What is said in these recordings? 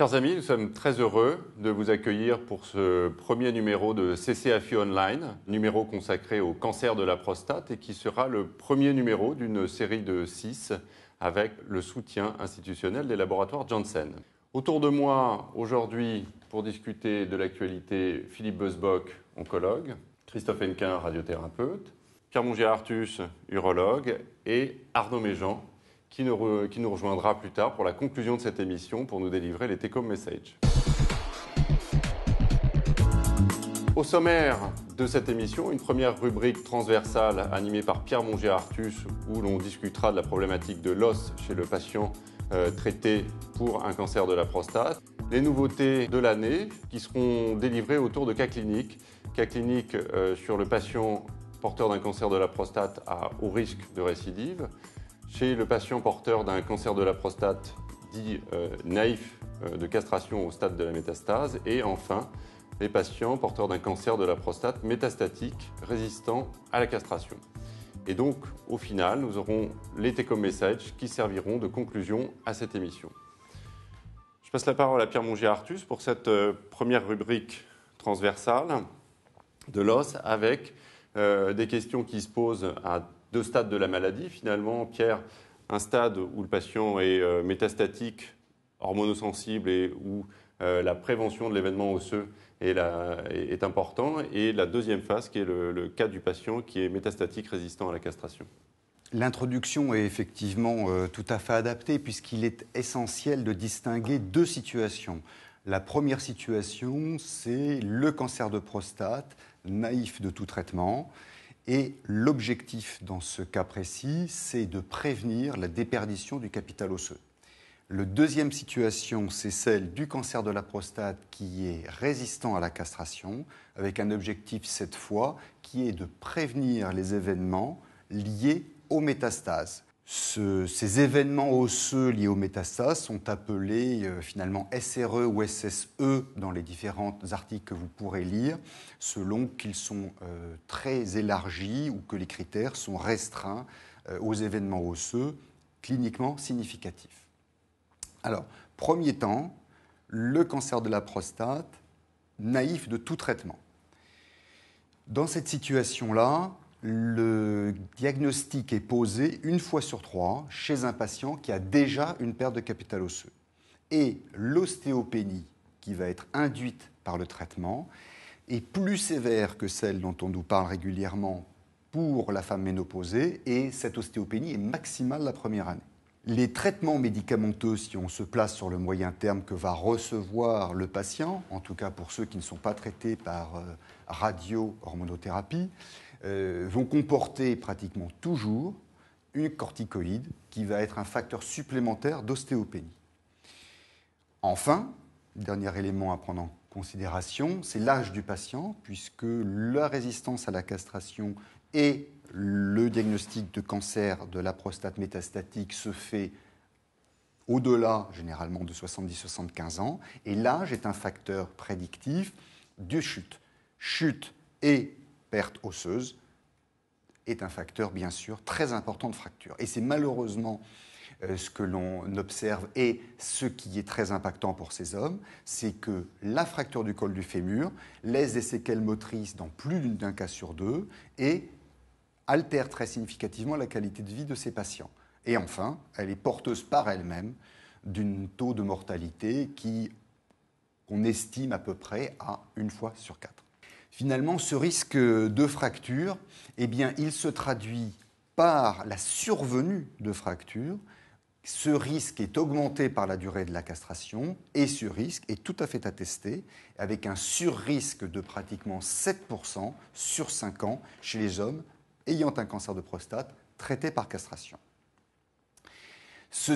Chers amis, nous sommes très heureux de vous accueillir pour ce premier numéro de CCAFI Online, numéro consacré au cancer de la prostate et qui sera le premier numéro d'une série de 6 avec le soutien institutionnel des laboratoires Janssen. Autour de moi aujourd'hui pour discuter de l'actualité, Philippe Beusbock, oncologue, Christophe Hennequin, radiothérapeute, Pierre Mongier-Artus, urologue et Arnaud Méjean, qui nous rejoindra plus tard pour la conclusion de cette émission pour nous délivrer les take-home messages. Au sommaire de cette émission, une première rubrique transversale animée par Pierre Mongier-Artus où l'on discutera de la problématique de l'os chez le patient traité pour un cancer de la prostate. Les nouveautés de l'année qui seront délivrées autour de cas cliniques sur le patient porteur d'un cancer de la prostate à haut risque de récidive, chez le patient porteur d'un cancer de la prostate dit naïf de castration au stade de la métastase et enfin les patients porteurs d'un cancer de la prostate métastatique résistant à la castration. Et donc au final nous aurons les take-home messages qui serviront de conclusion à cette émission. Je passe la parole à Pierre Mongier-Artus pour cette première rubrique transversale de l'os avec des questions qui se posent à deux stades de la maladie. Finalement, Pierre, un stade où le patient est métastatique, hormonosensible et où la prévention de l'événement osseux est important. Et la deuxième phase, qui est le cas du patient qui est métastatique résistant à la castration. L'introduction est effectivement tout à fait adaptée puisqu'il est essentiel de distinguer deux situations. La première situation, c'est le cancer de prostate, naïf de tout traitement. Et l'objectif dans ce cas précis, c'est de prévenir la déperdition du capital osseux. La deuxième situation, c'est celle du cancer de la prostate qui est résistant à la castration, avec un objectif cette fois qui est de prévenir les événements liés aux métastases. Ces événements osseux liés aux métastases sont appelés finalement SRE ou SSE dans les différents articles que vous pourrez lire, selon qu'ils sont très élargis ou que les critères sont restreints aux événements osseux cliniquement significatifs. Alors, premier temps, le cancer de la prostate, naïf de tout traitement. Dans cette situation-là, le diagnostic est posé une fois sur 3 chez un patient qui a déjà une perte de capital osseux. Et l'ostéopénie qui va être induite par le traitement est plus sévère que celle dont on nous parle régulièrement pour la femme ménopausée et cette ostéopénie est maximale la première année. Les traitements médicamenteux, si on se place sur le moyen terme que va recevoir le patient, en tout cas pour ceux qui ne sont pas traités par radio-hormonothérapie, vont comporter pratiquement toujours une corticoïde qui va être un facteur supplémentaire d'ostéopénie. Enfin, dernier élément à prendre en considération, c'est l'âge du patient, puisque la résistance à la castration et le diagnostic de cancer de la prostate métastatique se fait au-delà, généralement, de 70-75 ans, et l'âge est un facteur prédictif de chute. Chute et perte osseuse est un facteur, bien sûr, très important de fracture. Et c'est malheureusement ce que l'on observe et ce qui est très impactant pour ces hommes, c'est que la fracture du col du fémur laisse des séquelles motrices dans plus d'un cas sur deux et altère très significativement la qualité de vie de ces patients. Et enfin, elle est porteuse par elle-même d'un taux de mortalité qu'on estime à peu près à 1 fois sur 4. Finalement, ce risque de fracture, eh bien, il se traduit par la survenue de fractures. Ce risque est augmenté par la durée de la castration et ce risque est tout à fait attesté avec un surrisque de pratiquement 7% sur 5 ans chez les hommes ayant un cancer de prostate traité par castration. Ce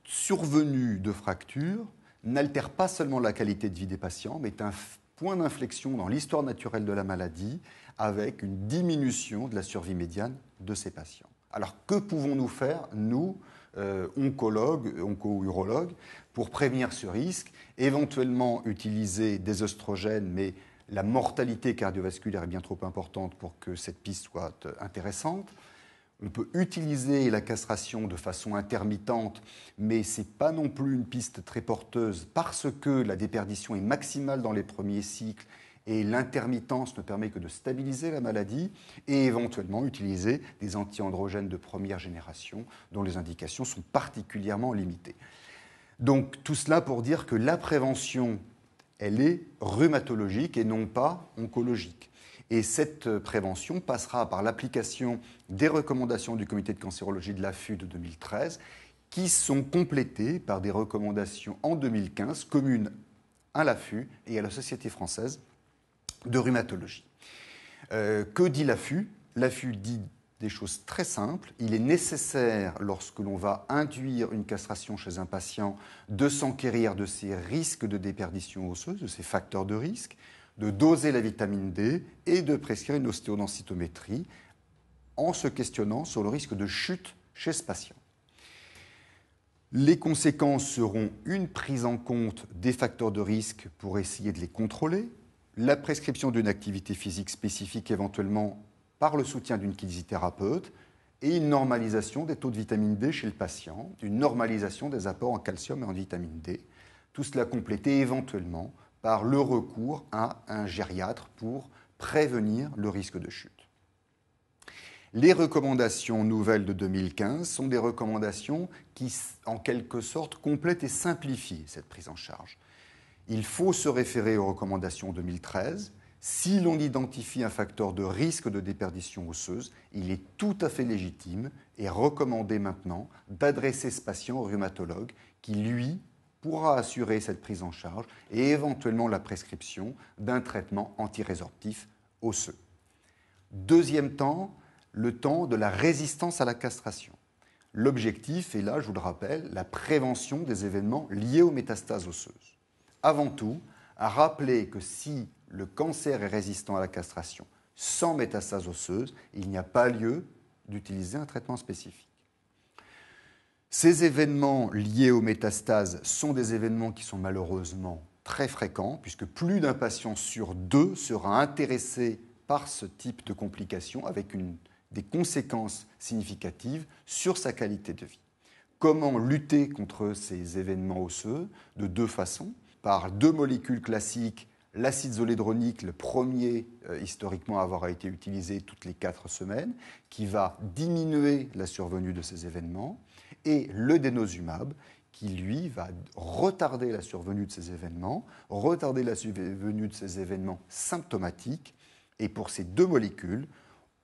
survenu de fracture n'altère pas seulement la qualité de vie des patients, mais est un point d'inflexion dans l'histoire naturelle de la maladie avec une diminution de la survie médiane de ces patients. Alors que pouvons-nous faire, nous, oncologues, onco-urologues, pour prévenir ce risque? Éventuellement utiliser des œstrogènes, mais la mortalité cardiovasculaire est bien trop importante pour que cette piste soit intéressante. On peut utiliser la castration de façon intermittente, mais ce n'est pas non plus une piste très porteuse parce que la déperdition est maximale dans les premiers cycles et l'intermittence ne permet que de stabiliser la maladie et éventuellement utiliser des antiandrogènes de première génération dont les indications sont particulièrement limitées. Donc tout cela pour dire que la prévention, elle est rhumatologique et non pas oncologique. Et cette prévention passera par l'application des recommandations du comité de cancérologie de l'AFU de 2013 qui sont complétées par des recommandations en 2015 communes à l'AFU et à la Société française de rhumatologie. Que dit l'AFU ? L'AFU dit des choses très simples. Il est nécessaire, lorsque l'on va induire une castration chez un patient, de s'enquérir de ses risques de déperdition osseuse, de ses facteurs de risque, de doser la vitamine D et de prescrire une ostéodensitométrie en se questionnant sur le risque de chute chez ce patient. Les conséquences seront une prise en compte des facteurs de risque pour essayer de les contrôler, la prescription d'une activité physique spécifique éventuellement par le soutien d'une kinésithérapeute et une normalisation des taux de vitamine D chez le patient, une normalisation des apports en calcium et en vitamine D, tout cela complété éventuellement par le recours à un gériatre pour prévenir le risque de chute. Les recommandations nouvelles de 2015 sont des recommandations qui, en quelque sorte, complètent et simplifient cette prise en charge. Il faut se référer aux recommandations 2013. Si l'on identifie un facteur de risque de déperdition osseuse, il est tout à fait légitime et recommandé maintenant d'adresser ce patient au rhumatologue qui, lui, pourra assurer cette prise en charge et éventuellement la prescription d'un traitement antirésorptif osseux. Deuxième temps, le temps de la résistance à la castration. L'objectif est là, je vous le rappelle, la prévention des événements liés aux métastases osseuses. Avant tout, à rappeler que si le cancer est résistant à la castration sans métastase osseuse, il n'y a pas lieu d'utiliser un traitement spécifique. Ces événements liés aux métastases sont des événements qui sont malheureusement très fréquents, puisque plus d'un patient sur deux sera intéressé par ce type de complications avec des conséquences significatives sur sa qualité de vie. Comment lutter contre ces événements osseux ? De deux façons. Par deux molécules classiques, l'acide zolédronique, le premier historiquement à avoir été utilisé toutes les 4 semaines, qui va diminuer la survenue de ces événements, et le denosumab, qui lui va retarder la survenue de ces événements, retarder la survenue de ces événements symptomatiques, et pour ces deux molécules,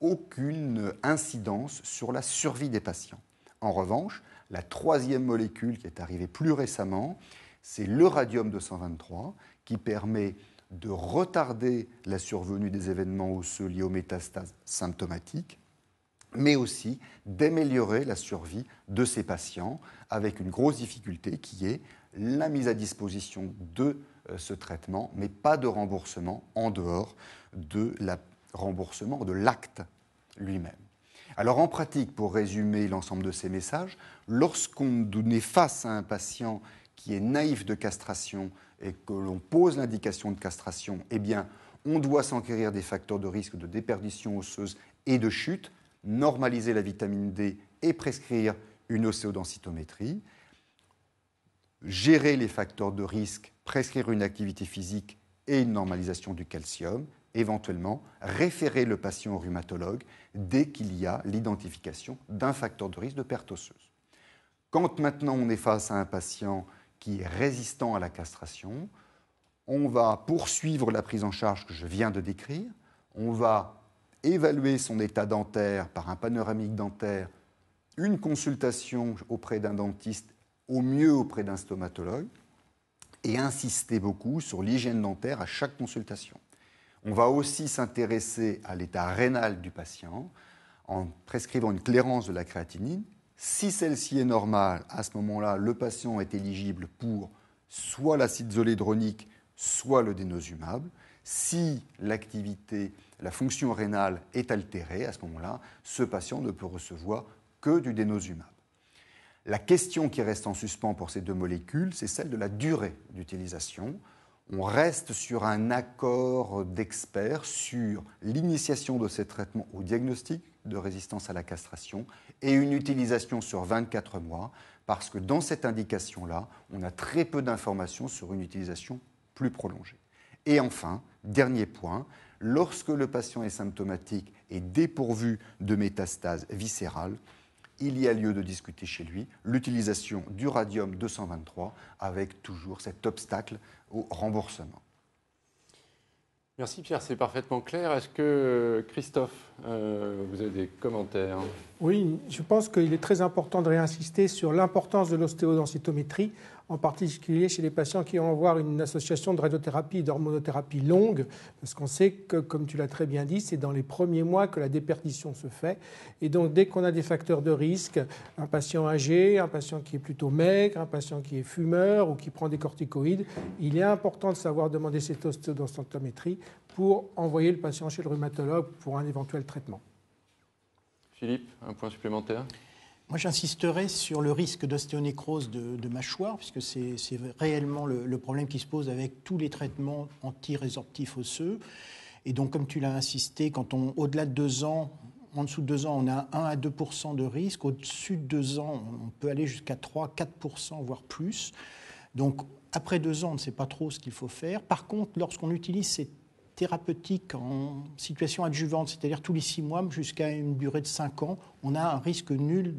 aucune incidence sur la survie des patients. En revanche, la troisième molécule qui est arrivée plus récemment, c'est le radium-223 qui permet de retarder la survenue des événements osseux liés aux métastases symptomatiques, mais aussi d'améliorer la survie de ces patients avec une grosse difficulté qui est la mise à disposition de ce traitement, mais pas de remboursement en dehors de remboursement de l'acte lui-même. Alors en pratique, pour résumer l'ensemble de ces messages, lorsqu'on est face à un patient qui est naïf de castration et que l'on pose l'indication de castration, eh bien, on doit s'enquérir des facteurs de risque de déperdition osseuse et de chute, normaliser la vitamine D et prescrire une ostéodensitométrie, gérer les facteurs de risque, prescrire une activité physique et une normalisation du calcium, éventuellement référer le patient au rhumatologue dès qu'il y a l'identification d'un facteur de risque de perte osseuse. Quand maintenant on est face à un patient qui est résistant à la castration, on va poursuivre la prise en charge que je viens de décrire, on va évaluer son état dentaire par un panoramique dentaire, une consultation auprès d'un dentiste, au mieux auprès d'un stomatologue, et insister beaucoup sur l'hygiène dentaire à chaque consultation. On va aussi s'intéresser à l'état rénal du patient en prescrivant une clairance de la créatinine. Si celle-ci est normale, à ce moment-là, le patient est éligible pour soit l'acide zolédronique, soit le denosumab. Si l'activité, la fonction rénale est altérée, à ce moment-là, ce patient ne peut recevoir que du denosumab. La question qui reste en suspens pour ces deux molécules, c'est celle de la durée d'utilisation. On reste sur un accord d'experts sur l'initiation de ces traitements au diagnostic de résistance à la castration et une utilisation sur 24 mois, parce que dans cette indication-là, on a très peu d'informations sur une utilisation plus prolongée. Et enfin, dernier point, lorsque le patient est symptomatique et dépourvu de métastases viscérales, il y a lieu de discuter chez lui l'utilisation du radium-223 avec toujours cet obstacle au remboursement. Merci Pierre, c'est parfaitement clair. Est-ce que Christophe, vous avez des commentaires? Oui, je pense qu'il est très important de réinsister sur l'importance de l'ostéodensitométrie, en particulier chez les patients qui vont avoir une association de radiothérapie et d'hormonothérapie longue, parce qu'on sait que, comme tu l'as très bien dit, c'est dans les premiers mois que la déperdition se fait. Et donc, dès qu'on a des facteurs de risque, un patient âgé, un patient qui est plutôt maigre, un patient qui est fumeur ou qui prend des corticoïdes, il est important de savoir demander cette ostéodensitométrie pour envoyer le patient chez le rhumatologue pour un éventuel traitement. Philippe, un point supplémentaire? Moi, j'insisterai sur le risque d'ostéonécrose de mâchoire, puisque c'est réellement le problème qui se pose avec tous les traitements anti-résorptifs osseux. Et donc, comme tu l'as insisté, quand au-delà de 2 ans, en dessous de 2 ans, on a 1 à 2% de risque. Au-dessus de 2 ans, on peut aller jusqu'à 3-4%, voire plus. Donc, après 2 ans, on ne sait pas trop ce qu'il faut faire. Par contre, lorsqu'on utilise ces thérapeutiques en situation adjuvante, c'est-à-dire tous les 6 mois jusqu'à une durée de 5 ans, on a un risque nul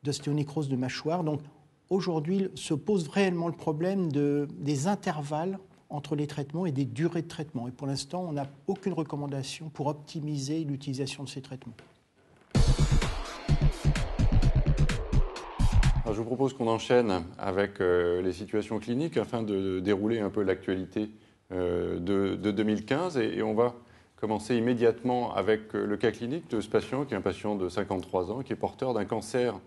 d'ostéonécrose de mâchoire. Donc aujourd'hui se pose réellement le problème des intervalles entre les traitements et des durées de traitement. Et pour l'instant, on n'a aucune recommandation pour optimiser l'utilisation de ces traitements. Alors, je vous propose qu'on enchaîne avec les situations cliniques afin de dérouler un peu l'actualité de 2015 et on va commencer immédiatement avec le cas clinique de ce patient qui est un patient de 53 ans qui est porteur d'un cancer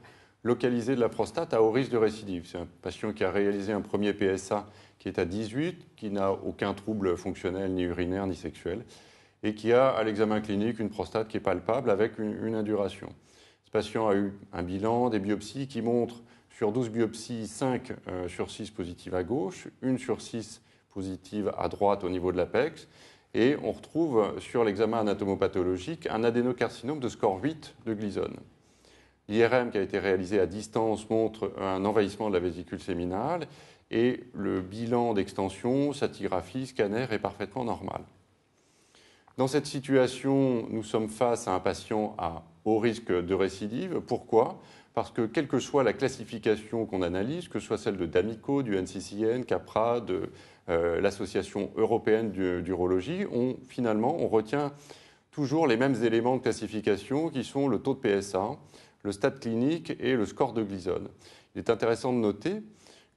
localisé de la prostate à haut risque de récidive. C'est un patient qui a réalisé un premier PSA qui est à 18, qui n'a aucun trouble fonctionnel ni urinaire ni sexuel et qui a à l'examen clinique une prostate qui est palpable avec une induration. Ce patient a eu un bilan, des biopsies qui montrent sur 12 biopsies 5 sur 6 positives à gauche, 1 sur 6 positive à droite au niveau de l'apex, et on retrouve sur l'examen anatomopathologique un adénocarcinome de score 8 de Gleason. L'IRM qui a été réalisé à distance montre un envahissement de la vésicule séminale et le bilan d'extension, scintigraphie, scanner est parfaitement normal. Dans cette situation, nous sommes face à un patient à haut risque de récidive. Pourquoi ? Parce que quelle que soit la classification qu'on analyse, que ce soit celle de D'Amico, du NCCN, CAPRA, de l'Association européenne d'urologie, finalement, on retient toujours les mêmes éléments de classification qui sont le taux de PSA, le stade clinique et le score de Gleason. Il est intéressant de noter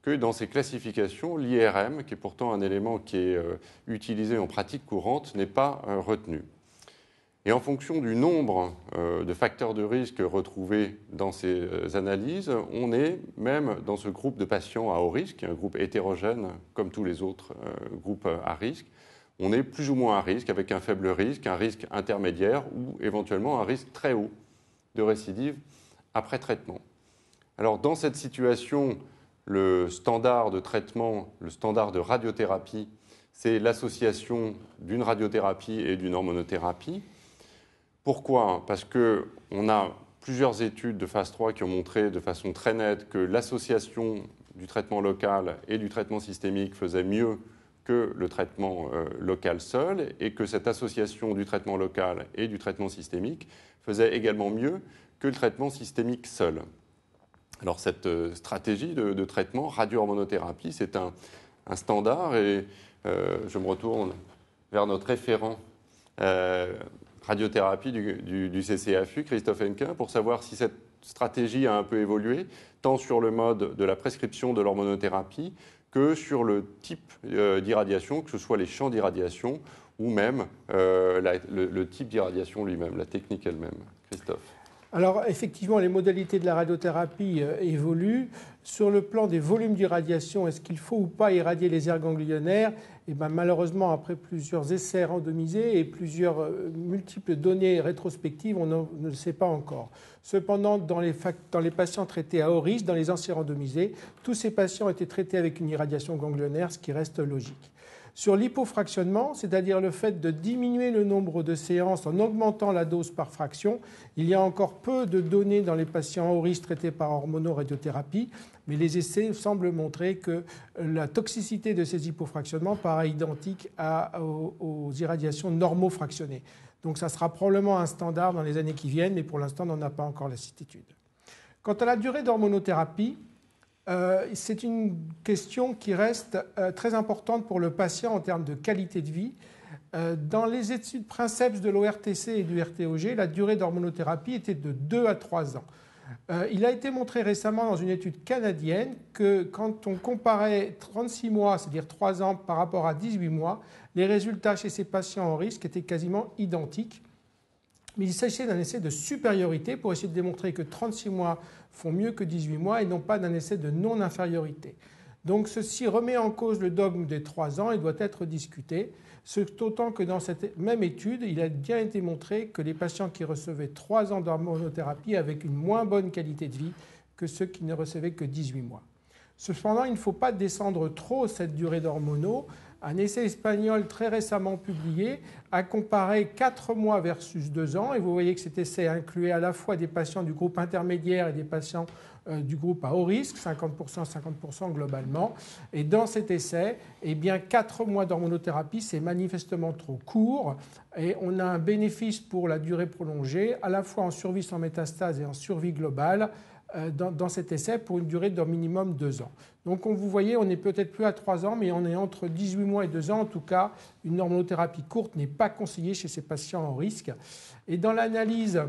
que dans ces classifications, l'IRM, qui est pourtant un élément qui est utilisé en pratique courante, n'est pas retenu. Et en fonction du nombre de facteurs de risque retrouvés dans ces analyses, on est même dans ce groupe de patients à haut risque, un groupe hétérogène comme tous les autres groupes à risque. On est plus ou moins à risque avec un faible risque, un risque intermédiaire ou éventuellement un risque très haut de récidive après traitement. Alors dans cette situation, le standard de traitement, le standard de radiothérapie, c'est l'association d'une radiothérapie et d'une hormonothérapie. Pourquoi ? Parce qu'on a plusieurs études de phase 3 qui ont montré de façon très nette que l'association du traitement local et du traitement systémique faisait mieux que le traitement local seul et que cette association du traitement local et du traitement systémique faisait également mieux que le traitement systémique seul. Alors cette stratégie de traitement, radio-hormonothérapie, c'est un standard et je me retourne vers notre référent radiothérapie du CCAFU, Christophe Hennequin, pour savoir si cette stratégie a un peu évolué, tant sur le mode de la prescription de l'hormonothérapie que sur le type d'irradiation, que ce soit les champs d'irradiation ou même le type d'irradiation lui-même, la technique elle-même. Christophe. Alors, effectivement, les modalités de la radiothérapie évoluent. Sur le plan des volumes d'irradiation, est-ce qu'il faut ou pas irradier les aires ganglionnaires ? Et bien, malheureusement, après plusieurs essais randomisés et plusieurs multiples données rétrospectives, on ne le sait pas encore. Cependant, dans les patients traités à haut risque, dans les anciens randomisés, tous ces patients étaient traités avec une irradiation ganglionnaire, ce qui reste logique. Sur l'hypofractionnement, c'est-à-dire le fait de diminuer le nombre de séances en augmentant la dose par fraction, il y a encore peu de données dans les patients hauts risque traités par hormonoradiothérapie, mais les essais semblent montrer que la toxicité de ces hypofractionnements paraît identique aux irradiations normofractionnées. Donc ça sera probablement un standard dans les années qui viennent, mais pour l'instant, on n'en a pas encore la certitude. Quant à la durée d'hormonothérapie, c'est une question qui reste très importante pour le patient en termes de qualité de vie. Dans les études Princeps de l'ORTC et du RTOG, la durée d'hormonothérapie était de 2 à 3 ans. Il a été montré récemment dans une étude canadienne que quand on comparait 36 mois, c'est-à-dire 3 ans par rapport à 18 mois, les résultats chez ces patients en risque étaient quasiment identiques. Mais il s'agissait d'un essai de supériorité pour essayer de démontrer que 36 mois font mieux que 18 mois et non pas d'un essai de non-infériorité. Donc ceci remet en cause le dogme des 3 ans et doit être discuté, d'autant que dans cette même étude, il a bien été montré que les patients qui recevaient 3 ans d'hormonothérapie avaient une moins bonne qualité de vie que ceux qui ne recevaient que 18 mois. Cependant, il ne faut pas descendre trop cette durée d'hormono. Un essai espagnol très récemment publié a comparé 4 mois versus 2 ans, et vous voyez que cet essai incluait à la fois des patients du groupe intermédiaire et des patients du groupe à haut risque, 50%, 50% globalement. Et dans cet essai, 4 mois d'hormonothérapie, c'est manifestement trop court, et on a un bénéfice pour la durée prolongée, à la fois en survie sans métastase et en survie globale, dans cet essai pour une durée d'au minimum 2 ans. Donc vous voyez, on n'est peut-être plus à 3 ans, mais on est entre 18 mois et 2 ans. En tout cas, une hormonothérapie courte n'est pas conseillée chez ces patients en risque. Et dans l'analyse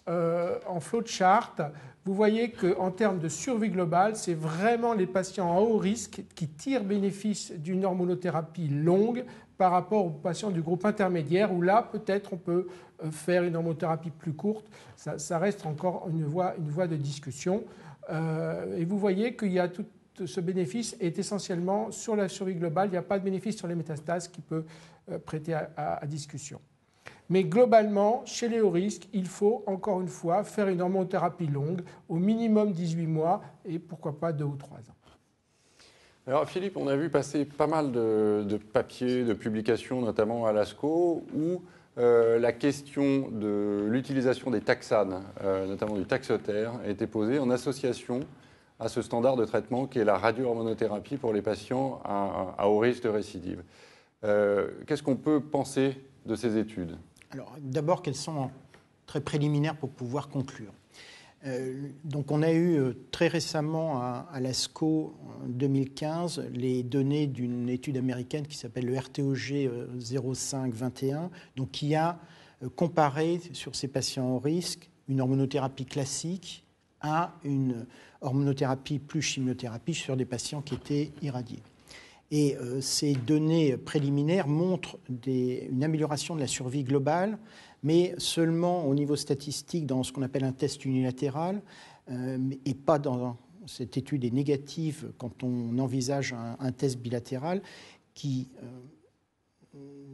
en flowchart, vous voyez qu'en termes de survie globale, c'est vraiment les patients à haut risque qui tirent bénéfice d'une hormonothérapie longue par rapport aux patients du groupe intermédiaire, où là, peut-être, on peut faire une hormonothérapie plus courte. Ça reste encore une voie de discussion. Et vous voyez qu'il y a tout ce bénéfice est essentiellement sur la survie globale. Il n'y a pas de bénéfice sur les métastases qui peut prêter à discussion. Mais globalement, chez les hauts risques, il faut encore une fois faire une hormonothérapie longue, au minimum 18 mois et pourquoi pas 2 ou 3 ans. Alors Philippe, on a vu passer pas mal de papiers, de publications, notamment à l'ASCO, où la question de l'utilisation des taxanes, notamment du Taxotere, a été posée en association à ce standard de traitement qui est la radio-hormonothérapie pour les patients à haut risque de récidive. Qu'est-ce qu'on peut penser de ces études ? Alors, d'abord, qu'elles sont très préliminaires pour pouvoir conclure. Donc, on a eu très récemment à l'ASCO en 2015 les données d'une étude américaine qui s'appelle le RTOG 0521, donc qui a comparé sur ces patients au risque une hormonothérapie classique à une hormonothérapie plus chimiothérapie sur des patients qui étaient irradiés. Et ces données préliminaires montrent une amélioration de la survie globale, mais seulement au niveau statistique dans ce qu'on appelle un test unilatéral, et pas dans cette étude est négative quand on envisage un test bilatéral qui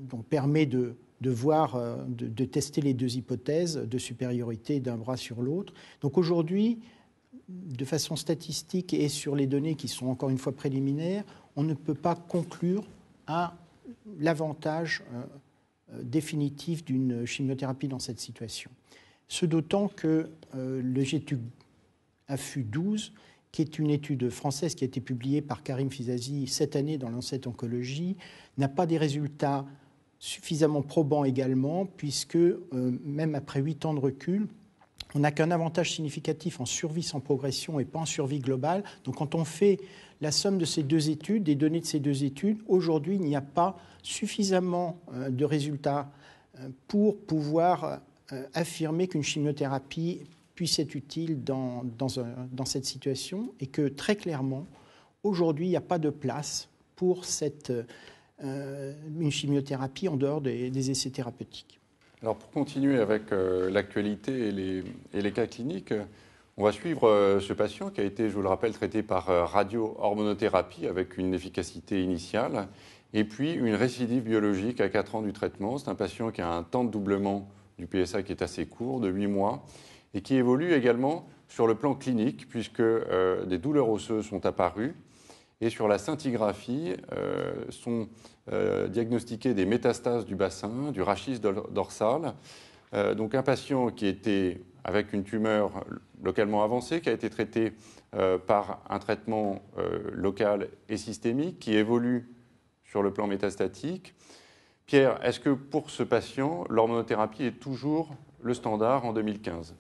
donc permet de voir, de tester les deux hypothèses de supériorité d'un bras sur l'autre. Donc aujourd'hui, de façon statistique et sur les données qui sont encore une fois préliminaires, on ne peut pas conclure à l'avantage définitif d'une chimiothérapie dans cette situation. Ce d'autant que le GETUC AFU12, qui est une étude française qui a été publiée par Karim Fizazi cette année dans Lancet Oncologie, n'a pas des résultats suffisamment probants également, puisque même après 8 ans de recul, on n'a qu'un avantage significatif en survie sans progression et pas en survie globale. Donc quand on fait la somme de ces deux études, des données de ces deux études, aujourd'hui, il n'y a pas suffisamment de résultats pour pouvoir affirmer qu'une chimiothérapie puisse être utile dans cette situation et que très clairement, aujourd'hui, il n'y a pas de place pour une chimiothérapie en dehors des essais thérapeutiques. Alors pour continuer avec l'actualité et les cas cliniques, on va suivre ce patient qui a été, je vous le rappelle, traité par radio-hormonothérapie avec une efficacité initiale et puis une récidive biologique à 4 ans du traitement. C'est un patient qui a un temps de doublement du PSA qui est assez court, de 8 mois, et qui évolue également sur le plan clinique puisque des douleurs osseuses sont apparues Et sur la scintigraphie, sont diagnostiquées des métastases du bassin, du rachis dorsal. Donc un patient qui était avec une tumeur localement avancée, qui a été traité par un traitement local et systémique, qui évolue sur le plan métastatique. Pierre, est-ce que pour ce patient, l'hormonothérapie est toujours le standard en 2015 ?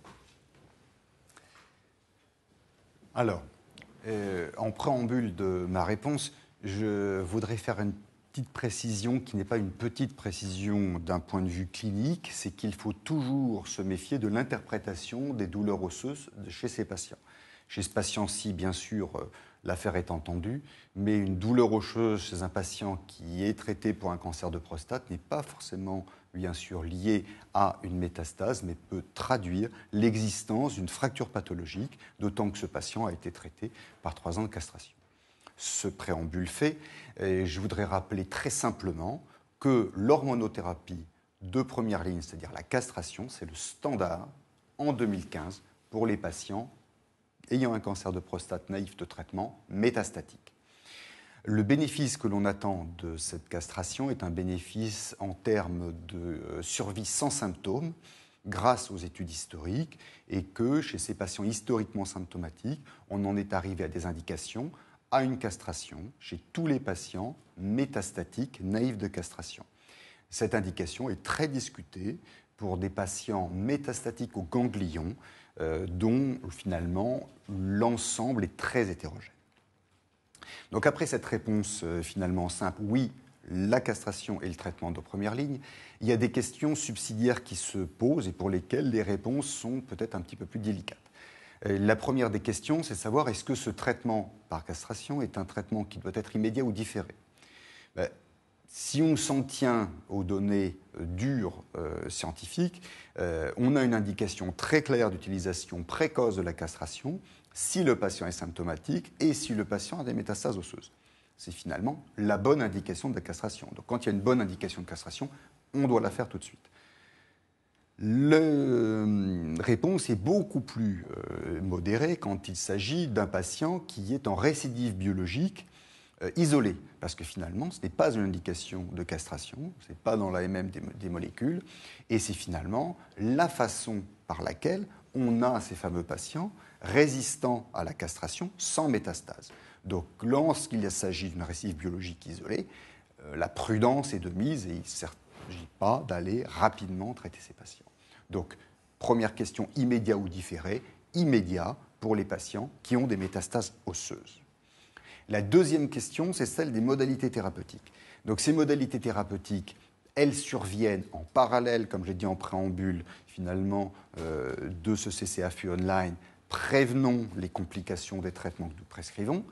Alors, en préambule de ma réponse, je voudrais faire une petite précision qui n'est pas une petite précision d'un point de vue clinique, c'est qu'il faut toujours se méfier de l'interprétation des douleurs osseuses chez ces patients. Chez ce patient-ci, bien sûr, l'affaire est entendue, mais une douleur osseuse chez un patient qui est traité pour un cancer de prostate n'est pas forcément, bien sûr, liée à une métastase, mais peut traduire l'existence d'une fracture pathologique, d'autant que ce patient a été traité par 3 ans de castration. Ce préambule fait, je voudrais rappeler très simplement que l'hormonothérapie de première ligne, c'est-à-dire la castration, c'est le standard en 2015 pour les patients ayant un cancer de prostate naïf de traitement métastatique. Le bénéfice que l'on attend de cette castration est un bénéfice en termes de survie sans symptômes grâce aux études historiques et que chez ces patients historiquement symptomatiques, on en est arrivé à des indications à une castration chez tous les patients métastatiques naïfs de castration. Cette indication est très discutée pour des patients métastatiques au ganglion dont finalement l'ensemble est très hétérogène. Donc après cette réponse finalement simple, oui, la castration est le traitement de première ligne, il y a des questions subsidiaires qui se posent et pour lesquelles les réponses sont peut-être un petit peu plus délicates. La première des questions, c'est de savoir est-ce que ce traitement par castration est un traitement qui doit être immédiat ou différé ? Si on s'en tient aux données dures scientifiques, on a une indication très claire d'utilisation précoce de la castration si le patient est symptomatique et si le patient a des métastases osseuses. C'est finalement la bonne indication de la castration. Donc quand il y a une bonne indication de castration, on doit la faire tout de suite. La réponse est beaucoup plus modérée quand il s'agit d'un patient qui est en récidive biologique isolée, parce que finalement, ce n'est pas une indication de castration, ce n'est pas dans l'AMM des molécules, et c'est finalement la façon par laquelle on a ces fameux patients résistants à la castration sans métastase. Donc, lorsqu'il s'agit d'une récidive biologique isolée, la prudence est de mise et il ne s'agit pas d'aller rapidement traiter ces patients. Donc, première question, immédiat ou différé, immédiat pour les patients qui ont des métastases osseuses. La deuxième question, c'est celle des modalités thérapeutiques. Donc ces modalités thérapeutiques, elles surviennent en parallèle, comme j'ai dit en préambule, finalement, de ce CCAFU online. Prévenons les complications des traitements que nous prescrivons.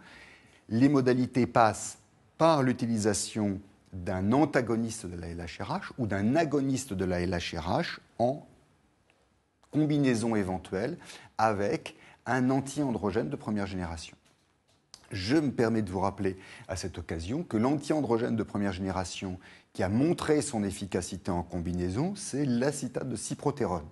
Les modalités passent par l'utilisation d'un antagoniste de la LHRH ou d'un agoniste de la LHRH en combinaison éventuelle avec un anti-androgène de première génération. Je me permets de vous rappeler à cette occasion que l'anti-androgène de première génération qui a montré son efficacité en combinaison, c'est l'acétate de cyprotérone,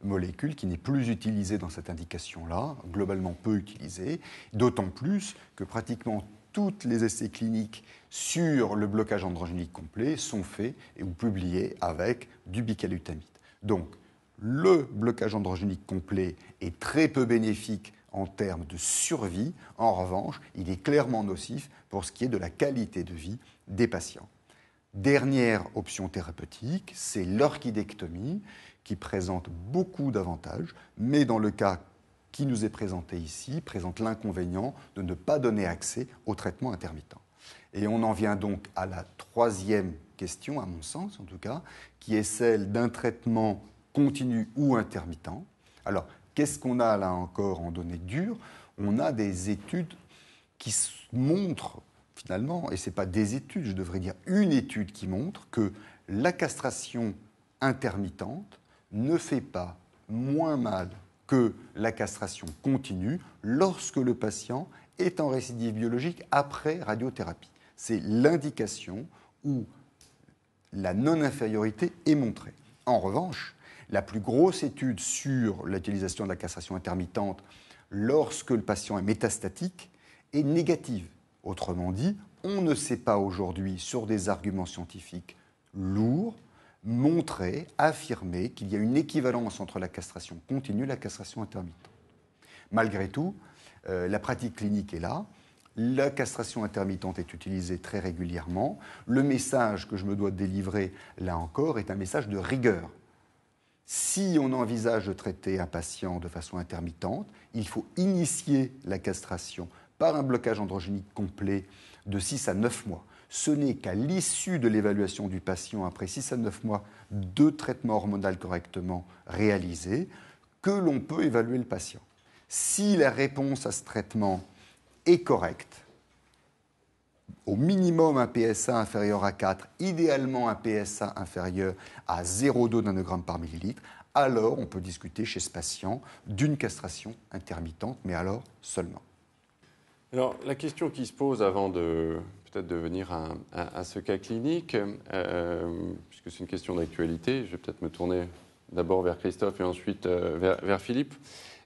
molécule qui n'est plus utilisée dans cette indication-là, globalement peu utilisée, d'autant plus que pratiquement tous les essais cliniques sur le blocage androgénique complet sont faits ou publiés avec du bicalutamide. Donc, le blocage androgénique complet est très peu bénéfique en termes de survie. En revanche, il est clairement nocif pour ce qui est de la qualité de vie des patients. Dernière option thérapeutique, c'est l'orchidectomie, qui présente beaucoup d'avantages, mais dans le cas qui nous est présenté ici, présente l'inconvénient de ne pas donner accès au traitement intermittent. Et on en vient donc à la troisième question, à mon sens en tout cas, qui est celle d'un traitement continu ou intermittent. Alors, qu'est-ce qu'on a là encore en données dures ? On a des études qui montrent finalement, et ce n'est pas des études, je devrais dire une étude qui montre que la castration intermittente ne fait pas moins mal que la castration continue lorsque le patient est en récidive biologique après radiothérapie. C'est l'indication où la non-infériorité est montrée. En revanche, la plus grosse étude sur l'utilisation de la castration intermittente lorsque le patient est métastatique est négative Autrement dit, on ne sait pas aujourd'hui, sur des arguments scientifiques lourds, montrer, affirmer qu'il y a une équivalence entre la castration continue et la castration intermittente. Malgré tout, la pratique clinique est là. La castration intermittente est utilisée très régulièrement. Le message que je me dois de délivrer, là encore, est un message de rigueur. Si on envisage de traiter un patient de façon intermittente, il faut initier la castration par un blocage androgénique complet de 6 à 9 mois. Ce n'est qu'à l'issue de l'évaluation du patient, après 6 à 9 mois de traitement hormonal correctement réalisé, que l'on peut évaluer le patient. Si la réponse à ce traitement est correcte, au minimum un PSA inférieur à 4, idéalement un PSA inférieur à 0,2 nanogrammes par millilitre, alors on peut discuter chez ce patient d'une castration intermittente, mais alors seulement. Alors, la question qui se pose avant de peut-être de venir à ce cas clinique, puisque c'est une question d'actualité, je vais peut-être me tourner d'abord vers Christophe et ensuite vers Philippe.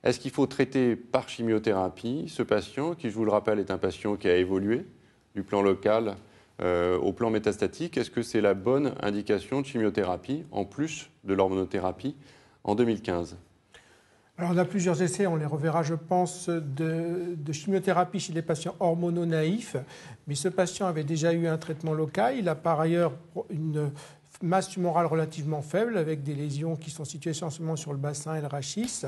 Est-ce qu'il faut traiter par chimiothérapie ce patient qui, je vous le rappelle, est un patient qui a évolué du plan local au plan métastatique? Est-ce que c'est la bonne indication de chimiothérapie en plus de l'hormonothérapie en 2015? Alors, on a plusieurs essais, on les reverra, je pense, de chimiothérapie chez les patients hormono-naïfs. Mais ce patient avait déjà eu un traitement local. Il a par ailleurs une masse tumorale relativement faible, avec des lésions qui sont situées essentiellement sur le bassin et le rachis.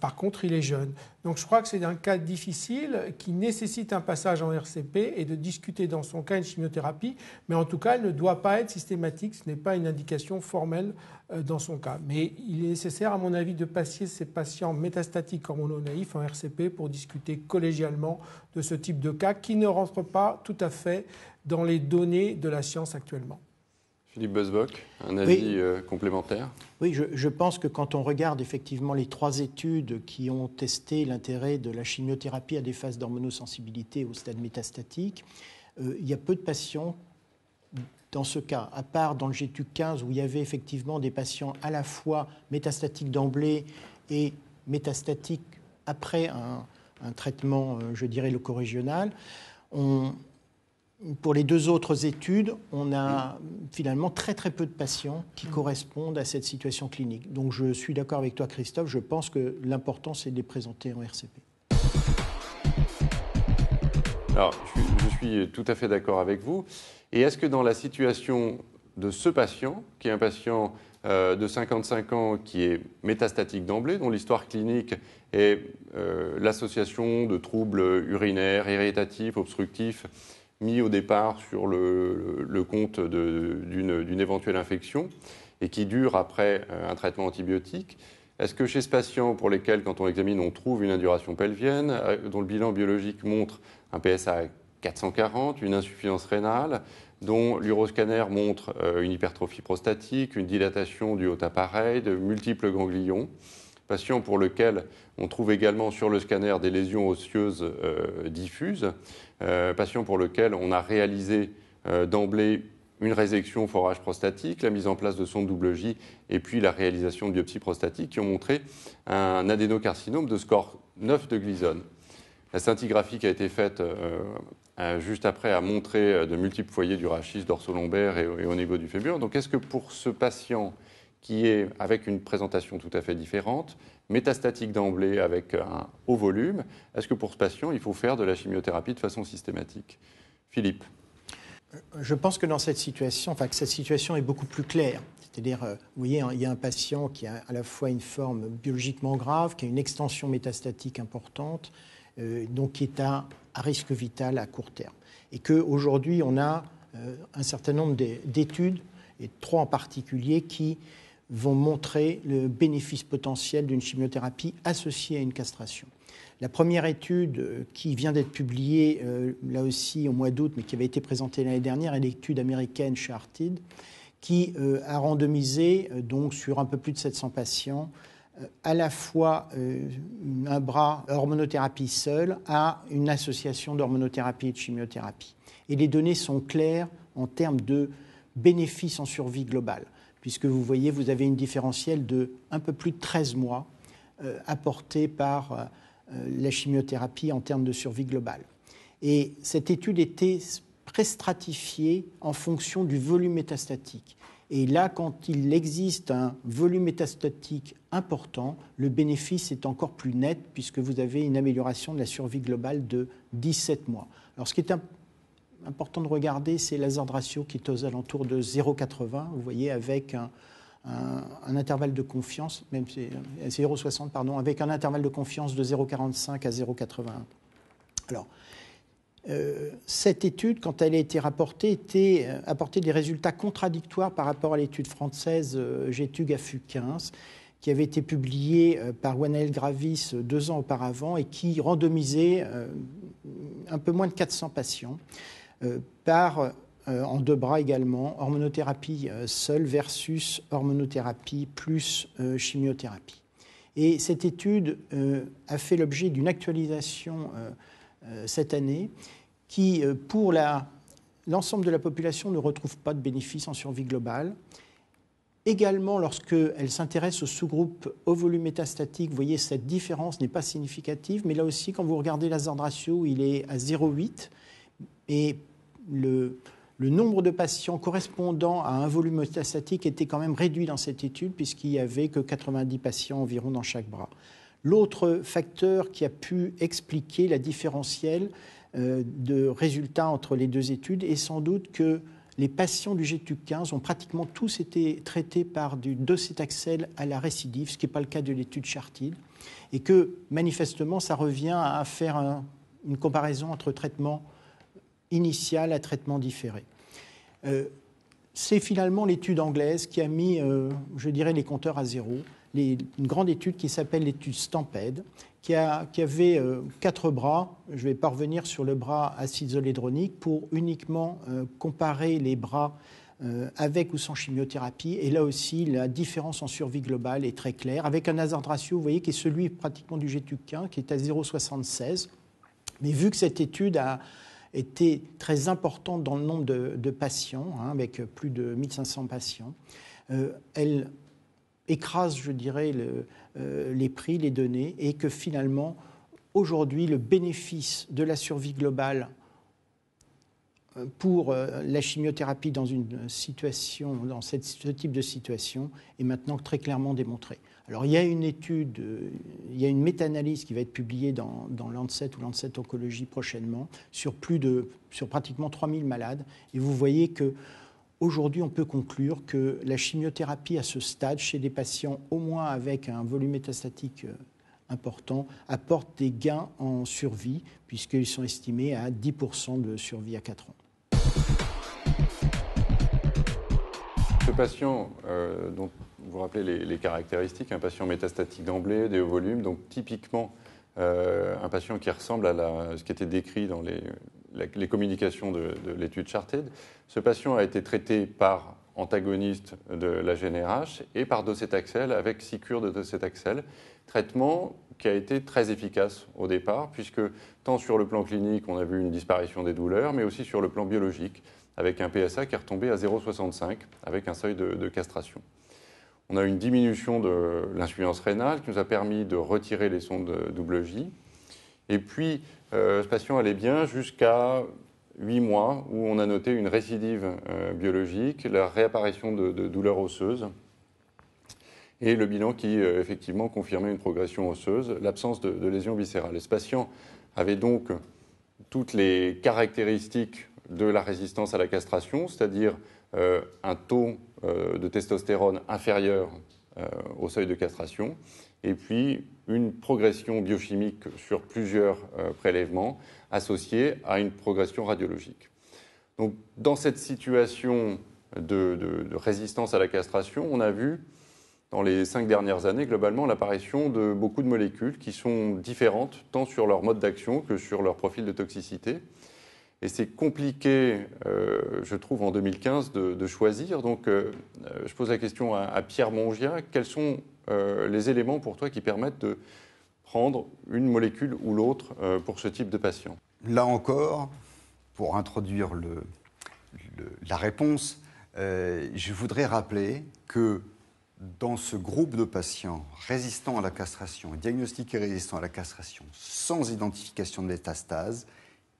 Par contre, il est jeune. Donc, je crois que c'est un cas difficile qui nécessite un passage en RCP et de discuter dans son cas une chimiothérapie. Mais en tout cas, elle ne doit pas être systématique. Ce n'est pas une indication formelle dans son cas. Mais il est nécessaire, à mon avis, de passer ces patients métastatiques hormono-naïfs en RCP pour discuter collégialement de ce type de cas qui ne rentre pas tout à fait dans les données de la science actuellement. Philippe Busbock, un avis complémentaire? Oui, je pense que quand on regarde effectivement les 3 études qui ont testé l'intérêt de la chimiothérapie à des phases d'hormonosensibilité au stade métastatique, il y a peu de patients dans ce cas, à part dans le GTUC15 où il y avait effectivement des patients à la fois métastatiques d'emblée et métastatiques après un traitement, je dirais, leucorégional. Pour les 2 autres études, on a finalement très très peu de patients qui correspondent à cette situation clinique. Donc je suis d'accord avec toi, Christophe, je pense que l'important c'est de les présenter en RCP. Alors, je suis tout à fait d'accord avec vous. Et est-ce que dans la situation de ce patient, qui est un patient de 55 ans qui est métastatique d'emblée, dont l'histoire clinique est l'association de troubles urinaires, irritatifs, obstructifs, mis au départ sur le compte d'une éventuelle infection et qui dure après un traitement antibiotique. Est-ce que chez ce patient, pour lesquels, quand on l'examine, on trouve une induration pelvienne, dont le bilan biologique montre un PSA 440, une insuffisance rénale, dont l'uroscanner montre une hypertrophie prostatique, une dilatation du haut appareil, de multiples ganglions, patient pour lequel on trouve également sur le scanner des lésions osseuses diffuses, patient pour lequel on a réalisé d'emblée une résection forage prostatique, la mise en place de sondes double J et puis la réalisation de biopsies prostatiques qui ont montré un adénocarcinome de score 9 de Gleason. La scintigraphie qui a été faite juste après a montré de multiples foyers du rachis dorso-lombaire et au niveau du fébure. Donc est-ce que pour ce patient qui est avec une présentation tout à fait différente, métastatique d'emblée avec un haut volume, est-ce que pour ce patient, il faut faire de la chimiothérapie de façon systématique? Philippe? Je pense que dans cette situation, que cette situation est beaucoup plus claire. C'est-à-dire, vous voyez, il y a un patient qui a à la fois une forme biologiquement grave, qui a une extension métastatique importante, donc qui est à risque vital à court terme. Et qu'aujourd'hui, on a un certain nombre d'études, et 3 en particulier, qui vont montrer le bénéfice potentiel d'une chimiothérapie associée à une castration. La première étude qui vient d'être publiée, là aussi au mois d'août, mais qui avait été présentée l'année dernière, est l'étude américaine Charted, qui a randomisé donc, sur un peu plus de 700 patients, à la fois un bras hormonothérapie seule à une association d'hormonothérapie et de chimiothérapie. Et les données sont claires en termes de bénéfice en survie globale, puisque vous voyez, vous avez une différentielle de un peu plus de 13 mois apportée par la chimiothérapie en termes de survie globale. Et cette étude était préstratifiée en fonction du volume métastatique. Et là, quand il existe un volume métastatique important, le bénéfice est encore plus net puisque vous avez une amélioration de la survie globale de 17 mois. Alors, ce qui est important de regarder, c'est l'hazard ratio qui est aux alentours de 0,80. Vous voyez, avec un intervalle de confiance, même c'est 0,60, pardon, avec un intervalle de confiance de 0,45 à 0,81. Alors, cette étude, quand elle a été rapportée, apportait des résultats contradictoires par rapport à l'étude française GETUG-AFU15, qui avait été publiée par Wanel Gravis 2 ans auparavant et qui randomisait un peu moins de 400 patients en 2 bras également, hormonothérapie seule versus hormonothérapie plus chimiothérapie. Et cette étude a fait l'objet d'une actualisation cette année, qui, pour l'ensemble de la population, ne retrouve pas de bénéfice en survie globale. Également, lorsqu'elle s'intéresse au sous-groupe au volume métastatique, vous voyez, cette différence n'est pas significative, mais là aussi, quand vous regardez l'hazard ratio, il est à 0,8, et le nombre de patients correspondant à un volume métastatique était quand même réduit dans cette étude, puisqu'il n'y avait que 90 patients environ dans chaque bras. L'autre facteur qui a pu expliquer la différentielle de résultats entre les 2 études est sans doute que les patients du GETUG-15 ont pratiquement tous été traités par du docétaxel à la récidive, ce qui n'est pas le cas de l'étude Chartide, et que manifestement ça revient à faire une comparaison entre traitement initial à traitement différé. C'est finalement l'étude anglaise qui a mis, je dirais, les compteurs à zéro. Une grande étude qui s'appelle l'étude Stampede, qui avait 4 bras. Je ne vais pas revenir sur le bras acide-zolédronique pour uniquement comparer les bras avec ou sans chimiothérapie. Et là aussi, la différence en survie globale est très claire, avec un hazard ratio, vous voyez, qui est celui pratiquement du GETUG-15, qui est à 0,76. Mais vu que cette étude a été très importante dans le nombre de patients, avec plus de 1500 patients, elle écrase, je dirais, les prix, les données, et que finalement, aujourd'hui, le bénéfice de la survie globale pour la chimiothérapie dans ce type de situation est maintenant très clairement démontré. Alors, il y a une étude, il y a une méta-analyse qui va être publiée dans Lancet ou Lancet Oncologie prochainement sur pratiquement 3000 malades, et vous voyez que aujourd'hui, on peut conclure que la chimiothérapie à ce stade, chez des patients au moins avec un volume métastatique important, apporte des gains en survie, puisqu'ils sont estimés à 10% de survie à 4 ans. Ce patient, dont vous rappelez les caractéristiques, un patient métastatique d'emblée, des hauts volumes, donc typiquement un patient qui ressemble à ce qui était décrit dans les communications de l'étude Chartide. Ce patient a été traité par antagoniste de la GnRH et par docétaxel avec 6 cures de docétaxel. Traitement qui a été très efficace au départ, puisque tant sur le plan clinique, on a vu une disparition des douleurs, mais aussi sur le plan biologique, avec un PSA qui est retombé à 0,65, avec un seuil de castration. On a une diminution de l'insuffisance rénale qui nous a permis de retirer les sondes double J. Et puis, ce patient allait bien jusqu'à 8 mois, où on a noté une récidive biologique, la réapparition de douleurs osseuses, et le bilan qui, effectivement, confirmait une progression osseuse, l'absence de lésions viscérales. Et ce patient avait donc toutes les caractéristiques de la résistance à la castration, c'est-à-dire un taux de testostérone inférieur au seuil de castration, et puis une progression biochimique sur plusieurs prélèvements associée à une progression radiologique. Donc, dans cette situation de résistance à la castration, on a vu dans les 5 dernières années, globalement, l'apparition de beaucoup de molécules qui sont différentes, tant sur leur mode d'action que sur leur profil de toxicité. Et c'est compliqué, je trouve, en 2015, de choisir. Donc, je pose la question à Pierre Mongia. Quels sont les éléments pour toi qui permettent de prendre une molécule ou l'autre pour ce type de patient? Là encore, pour introduire la réponse, je voudrais rappeler que dans ce groupe de patients résistants à la castration, diagnostiqués résistants à la castration, sans identification de métastase,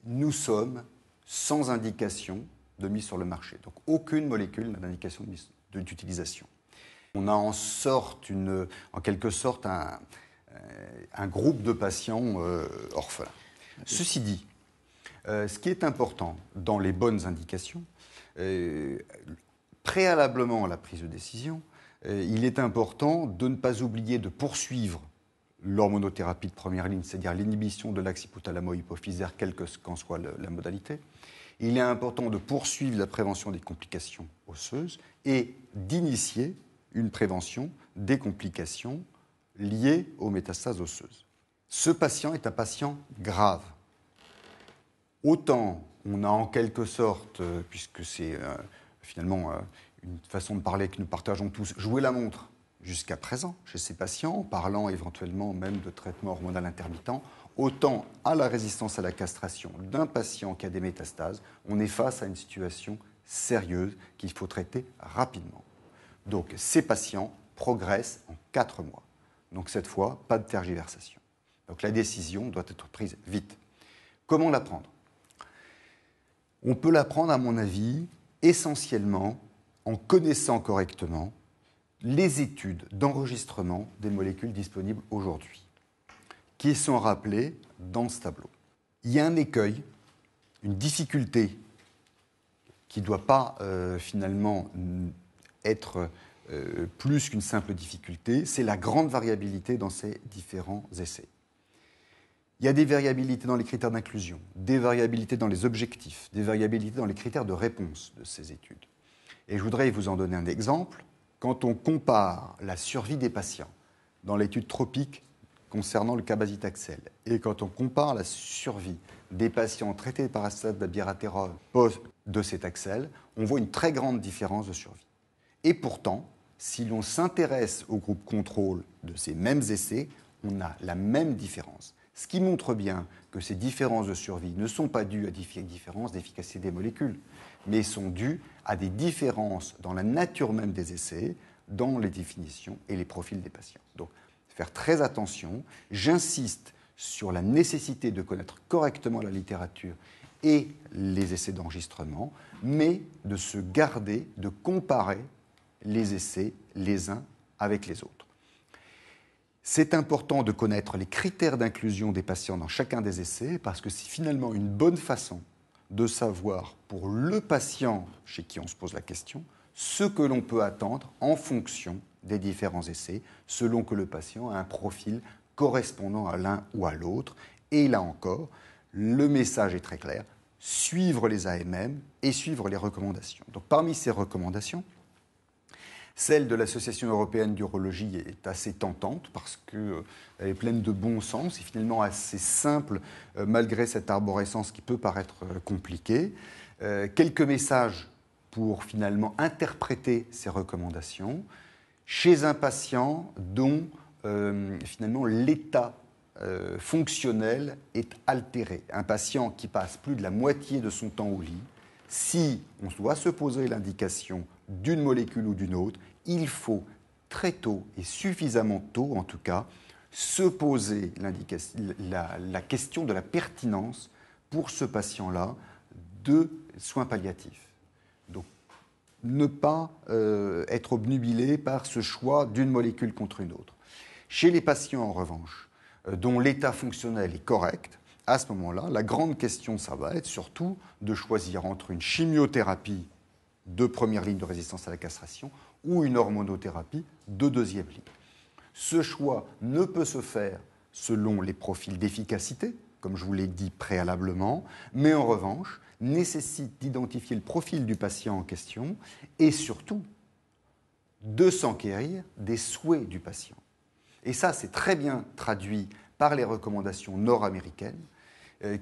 nous sommes sans indication de mise sur le marché. Donc aucune molécule n'a d'indication d'utilisation. On a en quelque sorte un groupe de patients orphelins. Ceci dit, ce qui est important dans les bonnes indications, préalablement à la prise de décision, il est important de ne pas oublier de poursuivre l'hormonothérapie de première ligne, c'est-à-dire l'inhibition de l'axe hypothalamo-hypophysaire, quelle qu'en soit la modalité. Il est important de poursuivre la prévention des complications osseuses et d'initier une prévention des complications liées aux métastases osseuses. Ce patient est un patient grave. Autant on a en quelque sorte, puisque c'est finalement une façon de parler que nous partageons tous, joué la montre jusqu'à présent chez ces patients, en parlant éventuellement même de traitement hormonal intermittent, autant à la résistance à la castration d'un patient qui a des métastases, on est face à une situation sérieuse qu'il faut traiter rapidement. Donc ces patients progressent en 4 mois. Donc cette fois, pas de tergiversation. Donc la décision doit être prise vite. Comment la prendre ? On peut la prendre, à mon avis, essentiellement en connaissant correctement les études d'enregistrement des molécules disponibles aujourd'hui, qui sont rappelées dans ce tableau. Il y a un écueil, une difficulté qui ne doit pas finalement être plus qu'une simple difficulté, c'est la grande variabilité dans ces différents essais. Il y a des variabilités dans les critères d'inclusion, des variabilités dans les objectifs, des variabilités dans les critères de réponse de ces études. Et je voudrais vous en donner un exemple. Quand on compare la survie des patients dans l'étude tropique concernant le cabazitaxel et quand on compare la survie des patients traités par acétate-d'abiraterone post-docétaxel, on voit une très grande différence de survie. Et pourtant, si l'on s'intéresse au groupe contrôle de ces mêmes essais, on a la même différence. Ce qui montre bien que ces différences de survie ne sont pas dues à des différences d'efficacité des molécules, mais sont dues à des différences dans la nature même des essais, dans les définitions et les profils des patients. Donc, faire très attention. J'insiste sur la nécessité de connaître correctement la littérature et les essais d'enregistrement, mais de se garder, de comparer les essais les uns avec les autres. C'est important de connaître les critères d'inclusion des patients dans chacun des essais parce que c'est finalement une bonne façon de savoir pour le patient chez qui on se pose la question ce que l'on peut attendre en fonction des différents essais, selon que le patient a un profil correspondant à l'un ou à l'autre. Et là encore, le message est très clair, suivre les AMM et suivre les recommandations. Donc parmi ces recommandations, celle de l'Association européenne d'urologie est assez tentante parce qu'elle est pleine de bon sens et finalement assez simple malgré cette arborescence qui peut paraître compliquée. Quelques messages pour finalement interpréter ces recommandations chez un patient dont finalement l'état fonctionnel est altéré. Un patient qui passe plus de la moitié de son temps au lit, si on doit se poser l'indication d'une molécule ou d'une autre, il faut très tôt et suffisamment tôt en tout cas se poser la question de la pertinence pour ce patient-là de soins palliatifs. Donc ne pas être obnubilé par ce choix d'une molécule contre une autre. Chez les patients en revanche dont l'état fonctionnel est correct, à ce moment-là, la grande question, ça va être surtout de choisir entre une chimiothérapie de première ligne de résistance à la castration ou une hormonothérapie de deuxième ligne. Ce choix ne peut se faire selon les profils d'efficacité, comme je vous l'ai dit préalablement, mais en revanche, nécessite d'identifier le profil du patient en question et surtout de s'enquérir des souhaits du patient. Et ça, c'est très bien traduit par les recommandations nord-américaines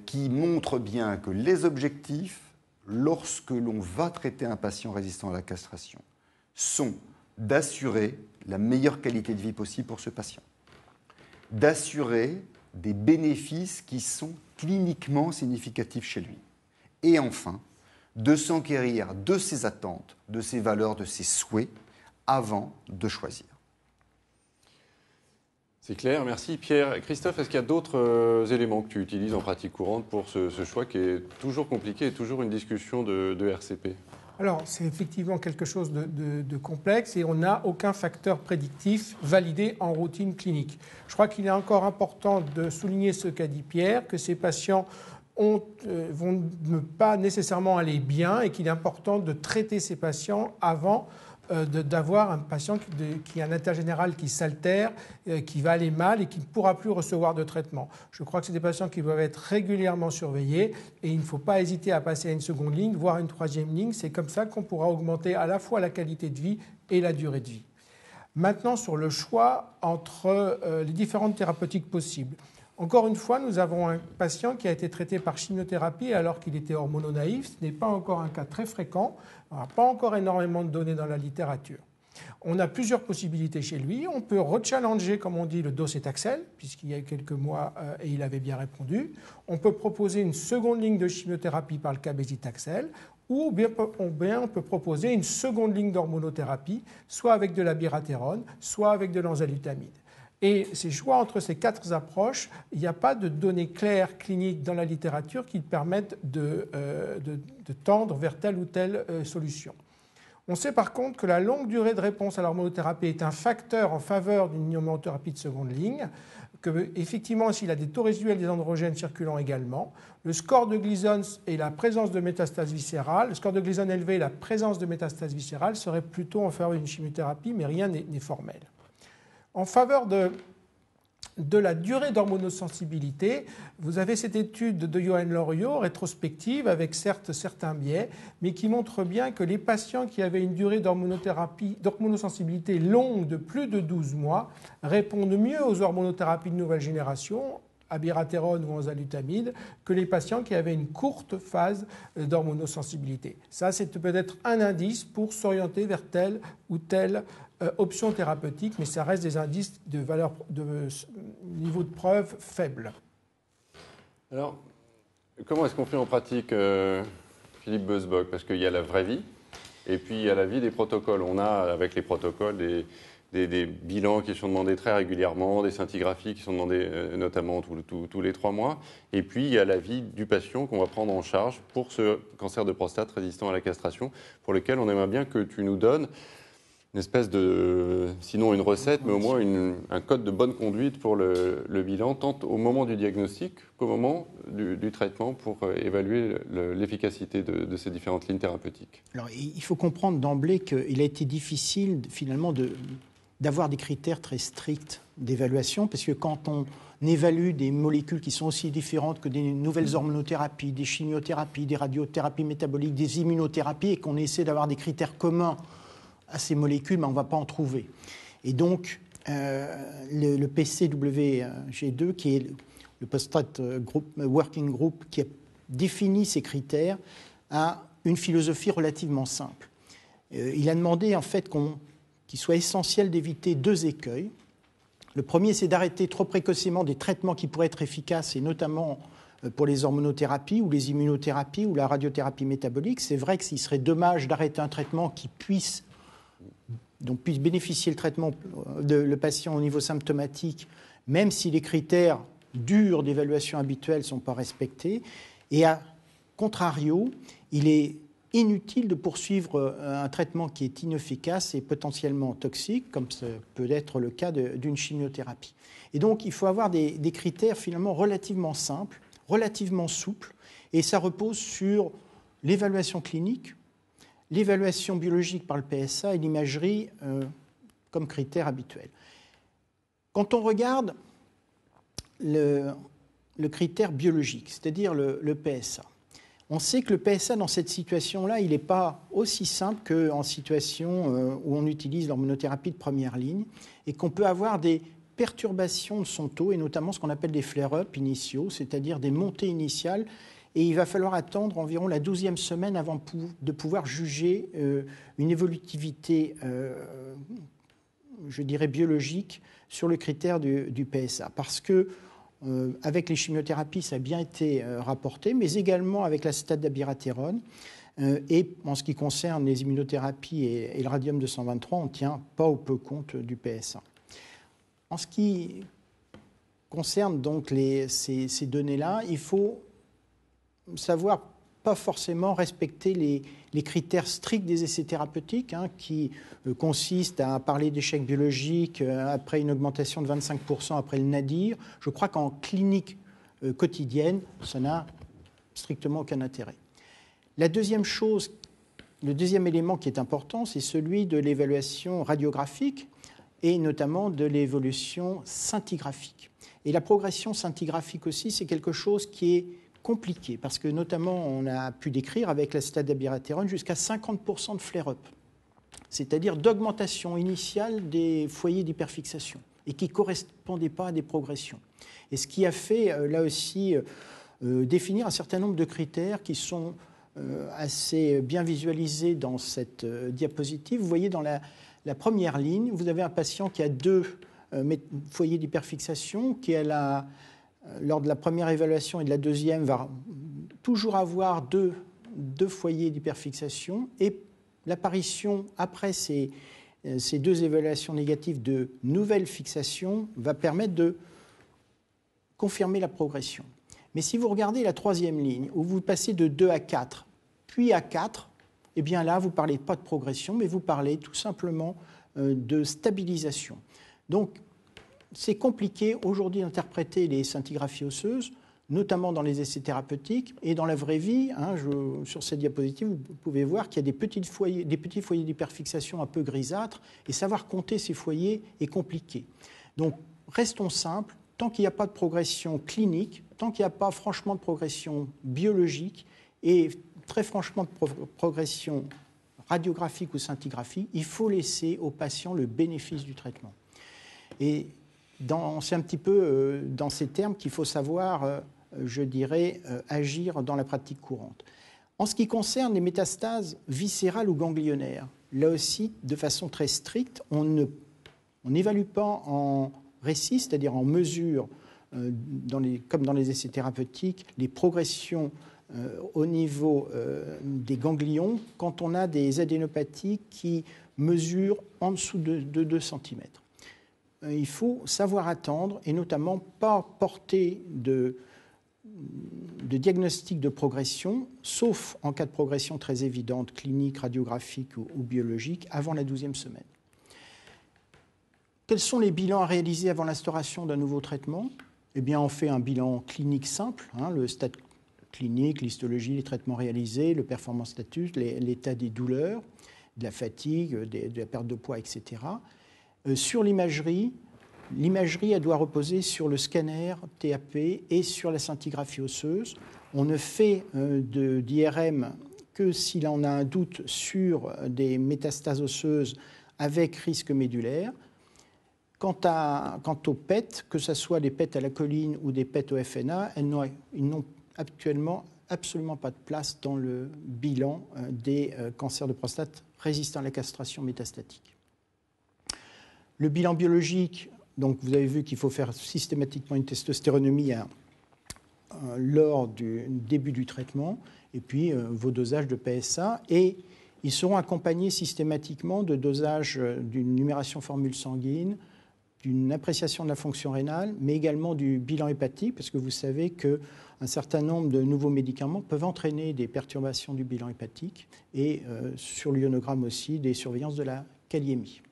qui montrent bien que les objectifs, lorsque l'on va traiter un patient résistant à la castration, sont d'assurer la meilleure qualité de vie possible pour ce patient, d'assurer des bénéfices qui sont cliniquement significatifs chez lui, et enfin, de s'enquérir de ses attentes, de ses valeurs, de ses souhaits, avant de choisir. C'est clair, merci Pierre. Christophe, est-ce qu'il y a d'autres éléments que tu utilises en pratique courante pour ce choix qui est toujours compliqué et toujours une discussion de RCP? Alors, c'est effectivement quelque chose de complexe et on n'a aucun facteur prédictif validé en routine clinique. Je crois qu'il est encore important de souligner ce qu'a dit Pierre, que ces patients vont ne pas nécessairement aller bien et qu'il est important de traiter ces patients avant d'avoir un patient qui a un intérêt général qui s'altère, qui va aller mal et qui ne pourra plus recevoir de traitement. Je crois que c'est des patients qui doivent être régulièrement surveillés et il ne faut pas hésiter à passer à une seconde ligne, voire une troisième ligne. C'est comme ça qu'on pourra augmenter à la fois la qualité de vie et la durée de vie. Maintenant, sur le choix entre les différentes thérapeutiques possibles. Encore une fois, nous avons un patient qui a été traité par chimiothérapie alors qu'il était hormononaïf. Ce n'est pas encore un cas très fréquent. On n'a pas encore énormément de données dans la littérature. On a plusieurs possibilités chez lui. On peut rechallenger, comme on dit, le docetaxel, puisqu'il y a quelques mois, et il avait bien répondu. On peut proposer une seconde ligne de chimiothérapie par le cabazitaxel, ou bien on peut proposer une seconde ligne d'hormonothérapie, soit avec de la biratérone, soit avec de l'enzalutamide. Et ces choix entre ces quatre approches, il n'y a pas de données claires cliniques dans la littérature qui permettent de tendre vers telle ou telle solution. On sait par contre que la longue durée de réponse à l'hormonothérapie est un facteur en faveur d'une hormonothérapie de seconde ligne, que effectivement s'il a des taux résiduels des androgènes circulant également, le score de Gleason et la présence de métastases viscérales, le score de Gleason élevé et la présence de métastases viscérales seraient plutôt en faveur d'une chimiothérapie, mais rien n'est formel. En faveur de la durée d'hormonosensibilité, vous avez cette étude de Johan Loriot, rétrospective, avec certes certains biais, mais qui montre bien que les patients qui avaient une durée d'hormonosensibilité longue de plus de 12 mois répondent mieux aux hormonothérapies de nouvelle génération, abiraterone ou enzalutamide, que les patients qui avaient une courte phase d'hormonosensibilité. Ça, c'est peut-être un indice pour s'orienter vers telle ou telle option thérapeutique, mais ça reste des indices de valeur, de niveau de preuve faible. Alors, comment est-ce qu'on fait en pratique, Philippe Beusbock? Parce qu'il y a la vraie vie, et puis il y a la vie des protocoles. On a, avec les protocoles, des bilans qui sont demandés très régulièrement, des scintigraphies qui sont demandées notamment tous les 3 mois. Et puis, il y a la vie du patient qu'on va prendre en charge pour ce cancer de prostate résistant à la castration, pour lequel on aimerait bien que tu nous donnes une espèce de, sinon une recette, mais au moins un code de bonne conduite pour le bilan, tant au moment du diagnostic qu'au moment du traitement, pour évaluer l'efficacité de ces différentes lignes thérapeutiques. Alors, il faut comprendre d'emblée qu'il a été difficile, finalement, d'avoir des critères très stricts d'évaluation, parce que quand on évalue des molécules qui sont aussi différentes que des nouvelles hormonothérapies, des chimiothérapies, des radiothérapies métaboliques, des immunothérapies, et qu'on essaie d'avoir des critères communs à ces molécules, mais on ne va pas en trouver. Et donc, le PCWG2, qui est le Prostate Working Group, qui a défini ces critères, a une philosophie relativement simple. Il a demandé, en fait, qu'il soit essentiel d'éviter 2 écueils. Le premier, c'est d'arrêter trop précocement des traitements qui pourraient être efficaces, et notamment pour les hormonothérapies ou les immunothérapies ou la radiothérapie métabolique. C'est vrai qu'il serait dommage d'arrêter un traitement qui puisse bénéficier le traitement le patient au niveau symptomatique, même si les critères durs d'évaluation habituels ne sont pas respectés. Et à contrario, il est inutile de poursuivre un traitement qui est inefficace et potentiellement toxique, comme ça peut être le cas d'une chimiothérapie. Et donc, il faut avoir des critères finalement relativement simples, relativement souples, et ça repose sur l'évaluation clinique, l'évaluation biologique par le PSA et l'imagerie comme critères habituels. Quand on regarde le critère biologique, c'est-à-dire le PSA, on sait que le PSA, dans cette situation-là, il n'est pas aussi simple qu'en situation où on utilise l'hormonothérapie de première ligne et qu'on peut avoir des perturbations de son taux, et notamment ce qu'on appelle des flare-up initiaux, c'est-à-dire des montées initiales. Et il va falloir attendre environ la 12e semaine avant de pouvoir juger une évolutivité, je dirais, biologique sur le critère du PSA. Parce que avec les chimiothérapies, ça a bien été rapporté, mais également avec l'acétate d'abiraterone. Et en ce qui concerne les immunothérapies et le radium-223, on ne tient pas ou peu compte du PSA. En ce qui concerne donc ces données-là, il faut savoir pas forcément respecter les critères stricts des essais thérapeutiques, qui consistent à parler d'échec biologique après une augmentation de 25% après le nadir. Je crois qu'en clinique quotidienne, ça n'a strictement aucun intérêt. La deuxième chose, le deuxième élément qui est important, c'est celui de l'évaluation radiographique et notamment de l'évolution scintigraphique. Et la progression scintigraphique aussi, c'est quelque chose qui est compliqué, parce que notamment on a pu décrire avec l'acétate d'abiraterone jusqu'à 50% de flare-up, c'est-à-dire d'augmentation initiale des foyers d'hyperfixation et qui ne correspondaient pas à des progressions. Et ce qui a fait là aussi définir un certain nombre de critères qui sont assez bien visualisés dans cette diapositive. Vous voyez dans la première ligne, vous avez un patient qui a 2 foyers d'hyperfixation, qui a lors de la première évaluation et de la deuxième, va toujours avoir deux foyers d'hyperfixation, et l'apparition, après ces 2 évaluations négatives, de nouvelles fixations va permettre de confirmer la progression. Mais si vous regardez la troisième ligne, où vous passez de 2 à 4, puis à 4, eh bien là, vous ne parlez pas de progression, mais vous parlez tout simplement de stabilisation. Donc, c'est compliqué aujourd'hui d'interpréter les scintigraphies osseuses, notamment dans les essais thérapeutiques et dans la vraie vie. Sur cette diapositive, vous pouvez voir qu'il y a des petits foyers d'hyperfixation un peu grisâtres, et savoir compter ces foyers est compliqué. Donc, restons simples, tant qu'il n'y a pas de progression clinique, tant qu'il n'y a pas franchement de progression biologique et très franchement de progression radiographique ou scintigraphique, il faut laisser aux patients le bénéfice du traitement. Et c'est un petit peu dans ces termes qu'il faut savoir, je dirais, agir dans la pratique courante. En ce qui concerne les métastases viscérales ou ganglionnaires, là aussi, de façon très stricte, on n'évalue pas en récit, c'est-à-dire en mesure, comme dans les essais thérapeutiques, les progressions au niveau des ganglions quand on a des adénopathies qui mesurent en dessous de 2 cm. Il faut savoir attendre et notamment pas porter de diagnostic de progression, sauf en cas de progression très évidente, clinique, radiographique ou biologique, avant la 12e semaine. Quels sont les bilans à réaliser avant l'instauration d'un nouveau traitement ? Eh bien, on fait un bilan clinique simple, le stade clinique, l'histologie, les traitements réalisés, le performance status, l'état des douleurs, de la fatigue, de la perte de poids, etc. Sur l'imagerie, elle doit reposer sur le scanner TAP et sur la scintigraphie osseuse. On ne fait d'IRM que s'il en a un doute sur des métastases osseuses avec risque médulaire. Quant aux PET, que ce soit des PET à la choline ou des PET au FNA, ils n'ont actuellement absolument pas de place dans le bilan des cancers de prostate résistants à la castration métastatique. Le bilan biologique, donc vous avez vu qu'il faut faire systématiquement une testostéronomie lors du début du traitement, et puis vos dosages de PSA, et ils seront accompagnés systématiquement de dosages d'une numération formule sanguine, d'une appréciation de la fonction rénale, mais également du bilan hépatique, parce que vous savez qu'un certain nombre de nouveaux médicaments peuvent entraîner des perturbations du bilan hépatique, et sur l'ionogramme aussi, des surveillances de la kaliémie.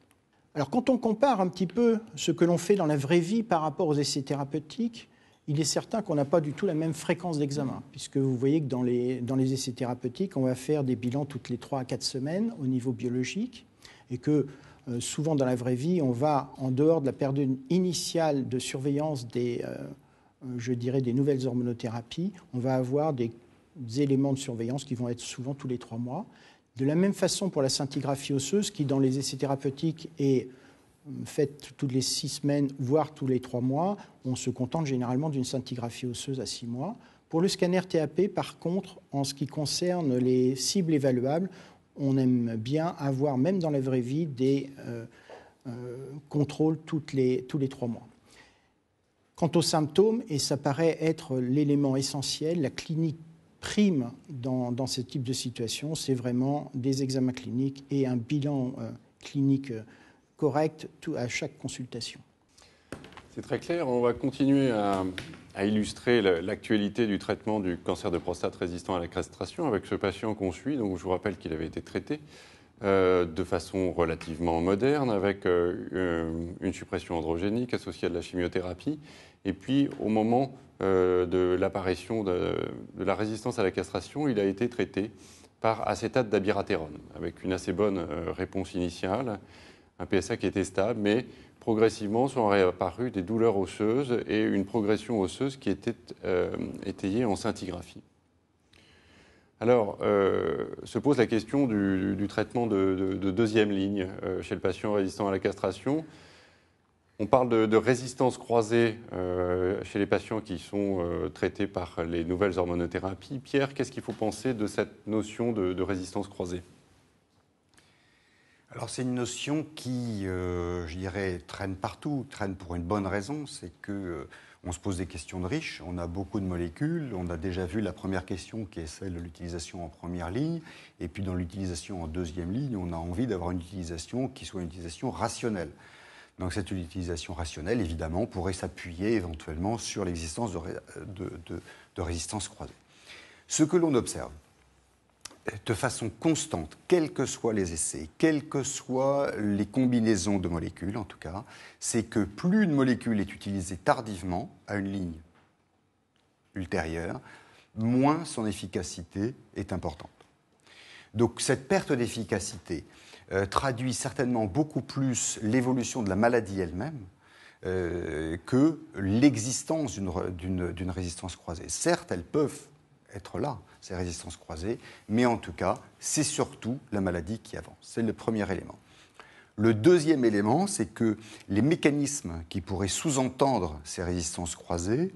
Alors, quand on compare un petit peu ce que l'on fait dans la vraie vie par rapport aux essais thérapeutiques, il est certain qu'on n'a pas du tout la même fréquence d'examen, puisque vous voyez que dans les essais thérapeutiques, on va faire des bilans toutes les 3 à 4 semaines au niveau biologique, et que souvent dans la vraie vie, on va, en dehors de la période initiale de surveillance des nouvelles hormonothérapies, on va avoir des éléments de surveillance qui vont être souvent tous les 3 mois. De la même façon pour la scintigraphie osseuse, qui dans les essais thérapeutiques est faite toutes les 6 semaines, voire tous les 3 mois, on se contente généralement d'une scintigraphie osseuse à 6 mois. Pour le scanner TAP, par contre, en ce qui concerne les cibles évaluables, on aime bien avoir, même dans la vraie vie, des contrôles tous les 3 mois. Quant aux symptômes, et ça paraît être l'élément essentiel, la clinique prime dans ce type de situation, c'est vraiment des examens cliniques et un bilan clinique correct à chaque consultation. C'est très clair. On va continuer à illustrer l'actualité du traitement du cancer de prostate résistant à la castration avec ce patient qu'on suit. Donc, je vous rappelle qu'il avait été traité de façon relativement moderne avec une suppression androgénique associée à de la chimiothérapie. Et puis, au moment de l'apparition de la résistance à la castration, il a été traité par acétate d'abiraterone, avec une assez bonne réponse initiale, un PSA qui était stable, mais progressivement sont réapparues des douleurs osseuses et une progression osseuse qui était étayée en scintigraphie. Alors, se pose la question du traitement de deuxième ligne chez le patient résistant à la castration. On parle de résistance croisée chez les patients qui sont traités par les nouvelles hormonothérapies. Pierre, qu'est-ce qu'il faut penser de cette notion de résistance croisée ? Alors c'est une notion qui, je dirais, traîne partout, traîne pour une bonne raison, c'est qu'on se pose des questions de riches, on a beaucoup de molécules, on a déjà vu la première question qui est celle de l'utilisation en première ligne, et puis dans l'utilisation en deuxième ligne, on a envie d'avoir une utilisation qui soit une utilisation rationnelle. Donc cette utilisation rationnelle, évidemment, pourrait s'appuyer éventuellement sur l'existence de résistance croisée. Ce que l'on observe de façon constante, quels que soient les essais, quelles que soient les combinaisons de molécules en tout cas, c'est que plus une molécule est utilisée tardivement à une ligne ultérieure, moins son efficacité est importante. Donc cette perte d'efficacité traduit certainement beaucoup plus l'évolution de la maladie elle-même que l'existence d'une résistance croisée. Certes, elles peuvent être là, ces résistances croisées, mais en tout cas, c'est surtout la maladie qui avance. C'est le premier élément. Le deuxième élément, c'est que les mécanismes qui pourraient sous-entendre ces résistances croisées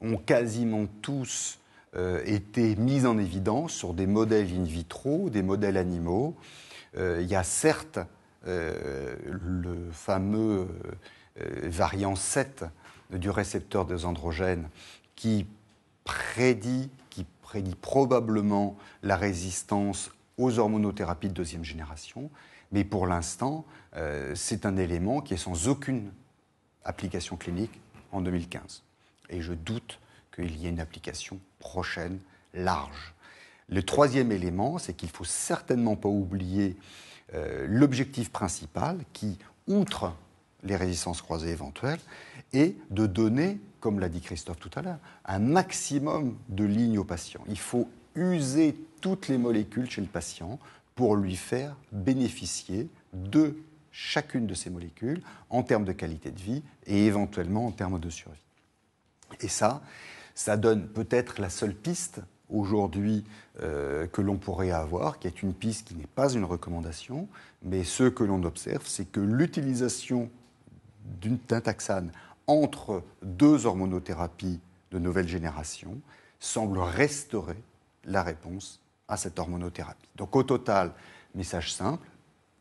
ont quasiment tous été mis en évidence sur des modèles in vitro, des modèles animaux. Il y a certes le fameux variant 7 du récepteur des androgènes qui prédit probablement la résistance aux hormonothérapies de deuxième génération, mais pour l'instant, c'est un élément qui est sans aucune application clinique en 2015. Et je doute qu'il y ait une application prochaine, large. Le troisième élément, c'est qu'il ne faut certainement pas oublier l'objectif principal qui, outre les résistances croisées éventuelles, est de donner, comme l'a dit Christophe tout à l'heure, un maximum de lignes au patient. Il faut user toutes les molécules chez le patient pour lui faire bénéficier de chacune de ces molécules en termes de qualité de vie et éventuellement en termes de survie. Et ça donne peut-être la seule piste aujourd'hui que l'on pourrait avoir, qui est une piste qui n'est pas une recommandation, mais ce que l'on observe, c'est que l'utilisation d'un taxane entre deux hormonothérapies de nouvelle génération semble restaurer la réponse à cette hormonothérapie. Donc au total, message simple,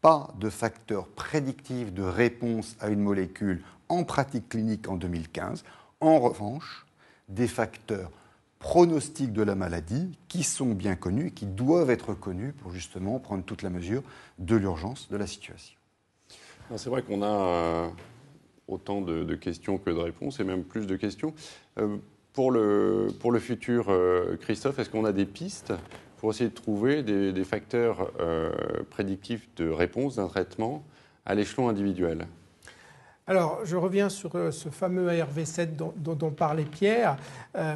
pas de facteur prédictif de réponse à une molécule en pratique clinique en 2015. En revanche, des facteurs pronostics de la maladie qui sont bien connus et qui doivent être connus pour justement prendre toute la mesure de l'urgence de la situation. C'est vrai qu'on a autant de questions que de réponses et même plus de questions. Pour le futur, Christophe, est-ce qu'on a des pistes pour essayer de trouver des facteurs prédictifs de réponse d'un traitement à l'échelon individuel ? Alors, je reviens sur ce fameux ARV7 dont parlait Pierre,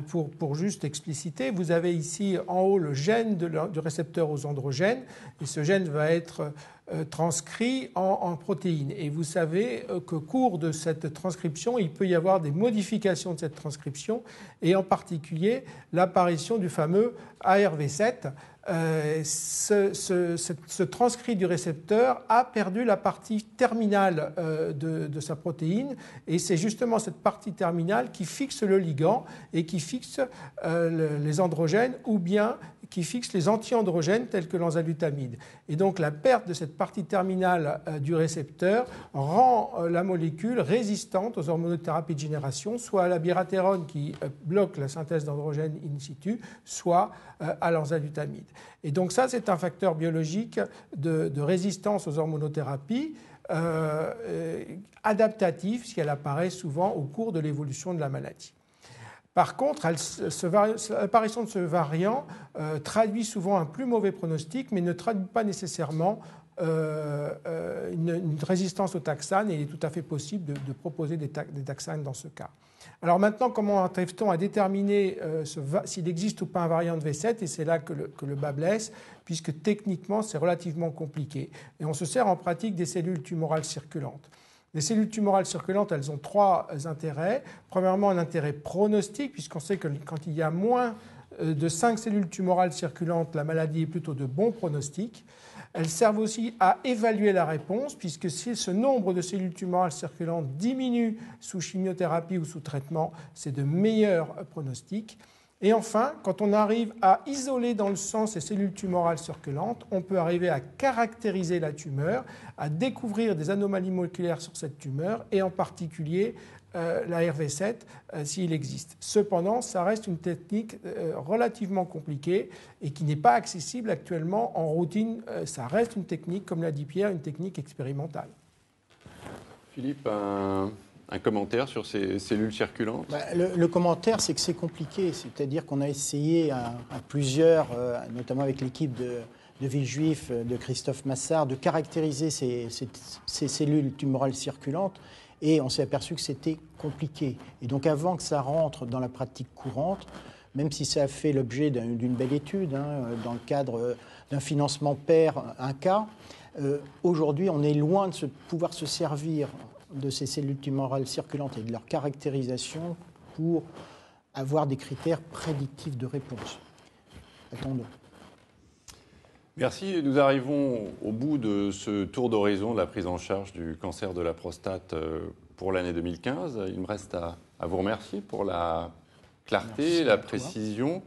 pour juste expliciter. Vous avez ici en haut le gène du récepteur aux androgènes, et ce gène va être transcrit en protéines. Et vous savez qu'au cours de cette transcription, il peut y avoir des modifications de cette transcription, et en particulier l'apparition du fameux ARV7. Ce transcrit du récepteur a perdu la partie terminale de sa protéine, et c'est justement cette partie terminale qui fixe le ligand et qui fixe les androgènes, ou bien qui fixe les anti-androgènes tels que l'enzalutamide. Et donc la perte de cette partie terminale du récepteur rend la molécule résistante aux hormonothérapies de génération, soit à l'abiraterone qui bloque la synthèse d'androgènes in situ, soit à l'enzalutamide. Et donc ça, c'est un facteur biologique de résistance aux hormonothérapies. adaptative si elle apparaît souvent au cours de l'évolution de la maladie. Par contre, l'apparition de ce variant traduit souvent un plus mauvais pronostic, mais ne traduit pas nécessairement une résistance au taxane, et il est tout à fait possible de proposer des taxanes dans ce cas. Alors maintenant, comment arrive-t-on à déterminer s'il existe ou pas un variant de V7 ? Et c'est là que le bas blesse, puisque techniquement, c'est relativement compliqué. Et on se sert en pratique des cellules tumorales circulantes. Les cellules tumorales circulantes, elles ont trois intérêts. Premièrement, un intérêt pronostique, puisqu'on sait que quand il y a moins de 5 cellules tumorales circulantes, la maladie est plutôt de bon pronostic. Elles servent aussi à évaluer la réponse, puisque si ce nombre de cellules tumorales circulantes diminue sous chimiothérapie ou sous traitement, c'est de meilleurs pronostics. Et enfin, quand on arrive à isoler dans le sang ces cellules tumorales circulantes, on peut arriver à caractériser la tumeur, à découvrir des anomalies moléculaires sur cette tumeur, et en particulier la RV7 s'il existe. Cependant, ça reste une technique relativement compliquée et qui n'est pas accessible actuellement en routine. Ça reste une technique, comme l'a dit Pierre, une technique expérimentale. Philippe, un commentaire sur ces cellules circulantes ? Le commentaire, c'est que c'est compliqué. C'est-à-dire qu'on a essayé à plusieurs, notamment avec l'équipe de Villejuif, de Christophe Massard, de caractériser ces cellules tumorales circulantes. Et on s'est aperçu que c'était compliqué. Et donc avant que ça rentre dans la pratique courante, même si ça a fait l'objet d'une belle étude, dans le cadre d'un financement pair, un cas, aujourd'hui on est loin de pouvoir se servir de ces cellules tumorales circulantes et de leur caractérisation pour avoir des critères prédictifs de réponse. Attendons. Merci. Nous arrivons au bout de ce tour d'horizon de la prise en charge du cancer de la prostate pour l'année 2015. Il me reste à vous remercier pour la clarté, la précision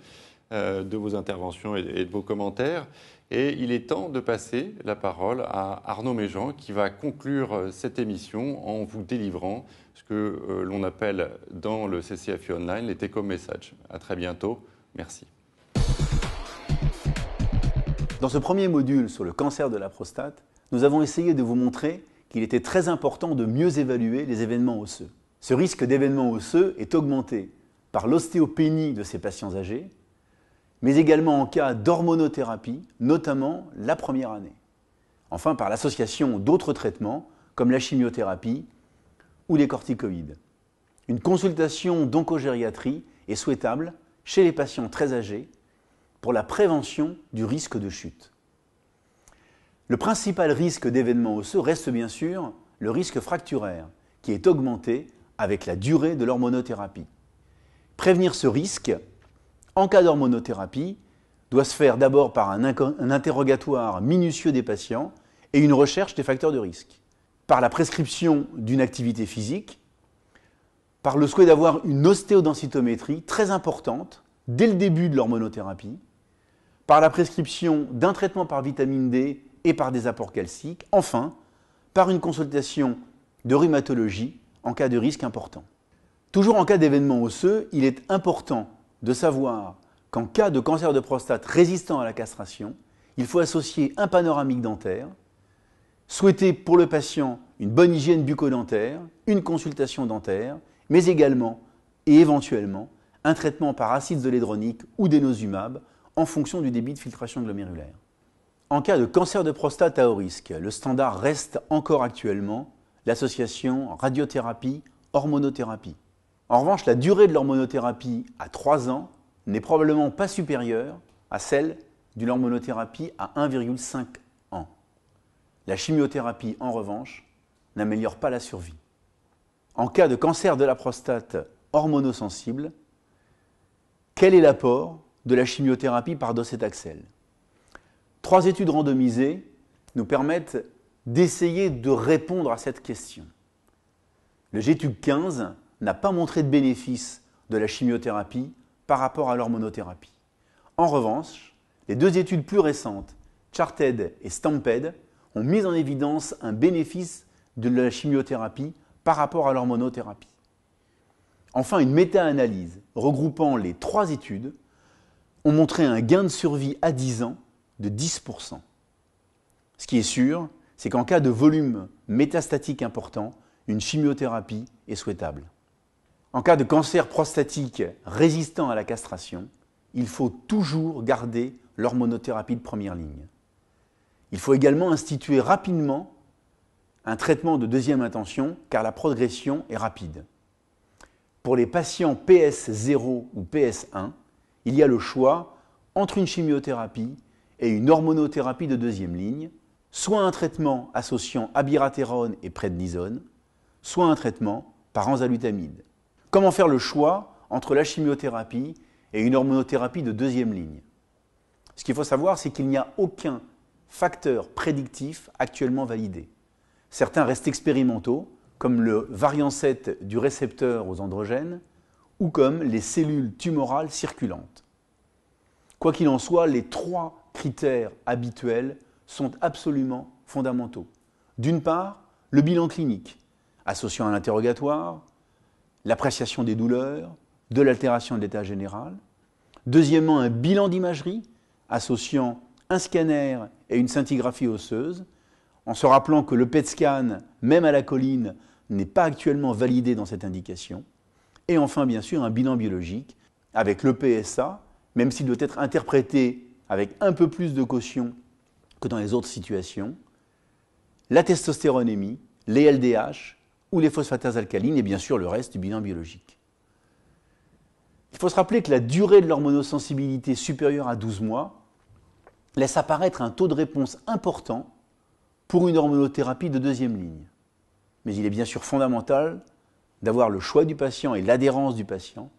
de vos interventions et de vos commentaires. Et il est temps de passer la parole à Arnaud Méjean qui va conclure cette émission en vous délivrant ce que l'on appelle dans le CCFI Online les take-home messages. À très bientôt. Merci. Dans ce premier module sur le cancer de la prostate, nous avons essayé de vous montrer qu'il était très important de mieux évaluer les événements osseux. Ce risque d'événements osseux est augmenté par l'ostéopénie de ces patients âgés, mais également en cas d'hormonothérapie, notamment la première année. Enfin, par l'association d'autres traitements, comme la chimiothérapie ou les corticoïdes. Une consultation d'oncogériatrie est souhaitable chez les patients très âgés pour la prévention du risque de chute. Le principal risque d'événements osseux reste bien sûr le risque fracturaire, qui est augmenté avec la durée de l'hormonothérapie. Prévenir ce risque, en cas d'hormonothérapie, doit se faire d'abord par un interrogatoire minutieux des patients et une recherche des facteurs de risque. Par la prescription d'une activité physique, par le souhait d'avoir une ostéodensitométrie très importante dès le début de l'hormonothérapie, par la prescription d'un traitement par vitamine D et par des apports calciques, enfin, par une consultation de rhumatologie en cas de risque important. Toujours en cas d'événement osseux, il est important de savoir qu'en cas de cancer de prostate résistant à la castration, il faut associer un panoramique dentaire, souhaiter pour le patient une bonne hygiène bucco-dentaire, une consultation dentaire, mais également et éventuellement un traitement par acide zolédronique ou denosumab en fonction du débit de filtration glomérulaire. En cas de cancer de prostate à haut risque, le standard reste encore actuellement l'association radiothérapie-hormonothérapie. En revanche, la durée de l'hormonothérapie à 3 ans n'est probablement pas supérieure à celle de l'hormonothérapie à 1,5 ans. La chimiothérapie, en revanche, n'améliore pas la survie. En cas de cancer de la prostate hormonosensible, quel est l'apport de la chimiothérapie par docétaxel ? 3 études randomisées nous permettent d'essayer de répondre à cette question. Le GTUC 15 n'a pas montré de bénéfice de la chimiothérapie par rapport à l'hormonothérapie. En revanche, les 2 études plus récentes, Charted et Stamped, ont mis en évidence un bénéfice de la chimiothérapie par rapport à l'hormonothérapie. Enfin, une méta-analyse regroupant les 3 études ont montré un gain de survie à 10 ans de 10%. Ce qui est sûr, c'est qu'en cas de volume métastatique important, une chimiothérapie est souhaitable. En cas de cancer prostatique résistant à la castration, il faut toujours garder l'hormonothérapie de première ligne. Il faut également instituer rapidement un traitement de deuxième intention car la progression est rapide. Pour les patients PS0 ou PS1, il y a le choix entre une chimiothérapie et une hormonothérapie de deuxième ligne, soit un traitement associant abiraterone et prednisone, soit un traitement par enzalutamide. Comment faire le choix entre la chimiothérapie et une hormonothérapie de deuxième ligne? Ce qu'il faut savoir, c'est qu'il n'y a aucun facteur prédictif actuellement validé. Certains restent expérimentaux, comme le variant 7 du récepteur aux androgènes, ou comme les cellules tumorales circulantes. Quoi qu'il en soit, les trois critères habituels sont absolument fondamentaux. D'une part, le bilan clinique, associant à l'interrogatoire, l'appréciation des douleurs, de l'altération de l'état général. Deuxièmement, un bilan d'imagerie, associant un scanner et une scintigraphie osseuse, en se rappelant que le PET scan, même à la colline, n'est pas actuellement validé dans cette indication. Et enfin, bien sûr, un bilan biologique avec le PSA, même s'il doit être interprété avec un peu plus de caution que dans les autres situations, la testostéronémie, les LDH ou les phosphatases alcalines et bien sûr le reste du bilan biologique. Il faut se rappeler que la durée de l'hormonosensibilité supérieure à 12 mois laisse apparaître un taux de réponse important pour une hormonothérapie de deuxième ligne. Mais il est bien sûr fondamental d'avoir le choix du patient et l'adhérence du patient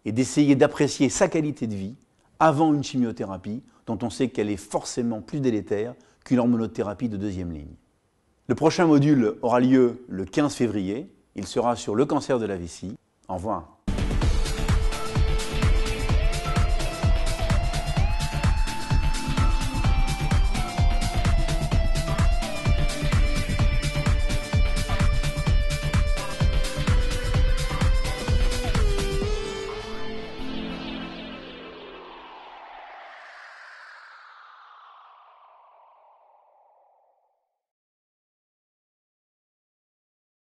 et d'essayer d'apprécier sa qualité de vie avant une chimiothérapie dont on sait qu'elle est forcément plus délétère qu'une hormonothérapie de deuxième ligne. Le prochain module aura lieu le 15 février. Il sera sur le cancer de la vessie. Au revoir.